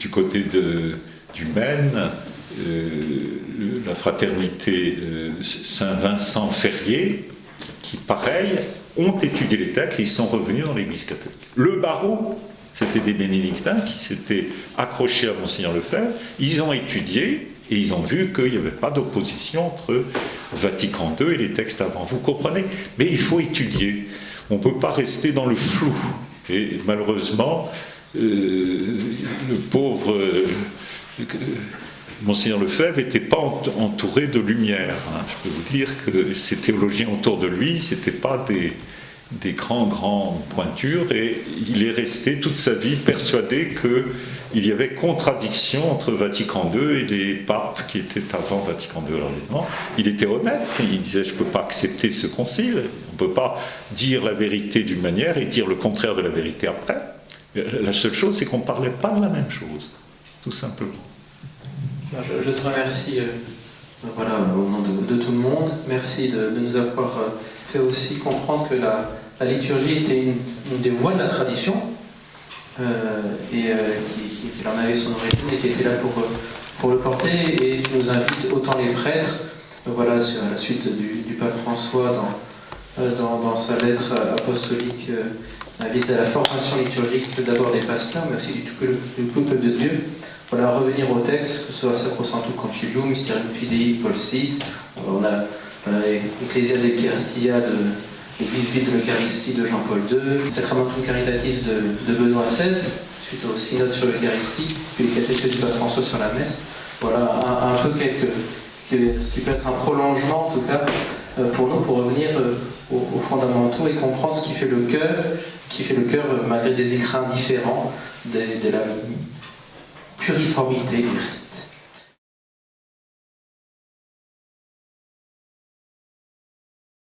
du côté du Maine, la fraternité Saint-Vincent Ferrier, qui, pareil, ont étudié les textes et ils sont revenus dans l'Église catholique. Le barreau, c'était des bénédictins qui s'étaient accrochés à Monseigneur Lefebvre, ils ont étudié et ils ont vu qu'il n'y avait pas d'opposition entre Vatican II et les textes avant. Vous comprenez? Mais il faut étudier. On ne peut pas rester dans le flou. Et malheureusement, le pauvre Monseigneur Lefebvre n'était pas entouré de lumière. Je peux vous dire que ces théologiens autour de lui, ce n'étaient pas des grands pointures, et il est resté toute sa vie persuadé qu'il y avait contradiction entre Vatican II et les papes qui étaient avant Vatican II. Alors évidemment, il était honnête, il disait « je ne peux pas accepter ce concile, on ne peut pas dire la vérité d'une manière et dire le contraire de la vérité après ». La seule chose, c'est qu'on ne parlait pas de la même chose, tout simplement. Je te remercie voilà, au nom de tout le monde. Merci de nous avoir fait aussi comprendre que la liturgie était une des voies de la tradition et qu'il en avait son origine et qui était là pour le porter. Et tu nous invites autant les prêtres, voilà, sur la suite du pape François dans sa lettre apostolique, invite à la formation liturgique d'abord des pasteurs, mais aussi du peuple de Dieu. Voilà, revenir au texte, que ce soit Sacrosanctum Concilium, Mysterium Fidei, Paul VI, on a Ecclesia d'Eucharistia de l'Église vive de l'Eucharistie de Jean-Paul II, Sacramentum Caritatis de Benoît XVI, suite au synode sur l'Eucharistie, puis les catéchèses du pape François sur la messe. Voilà, un peu qui peut être un prolongement, en tout cas, pour nous, pour revenir aux fondamentaux et comprendre ce qui fait le cœur, malgré des écrins différents, de la puriformité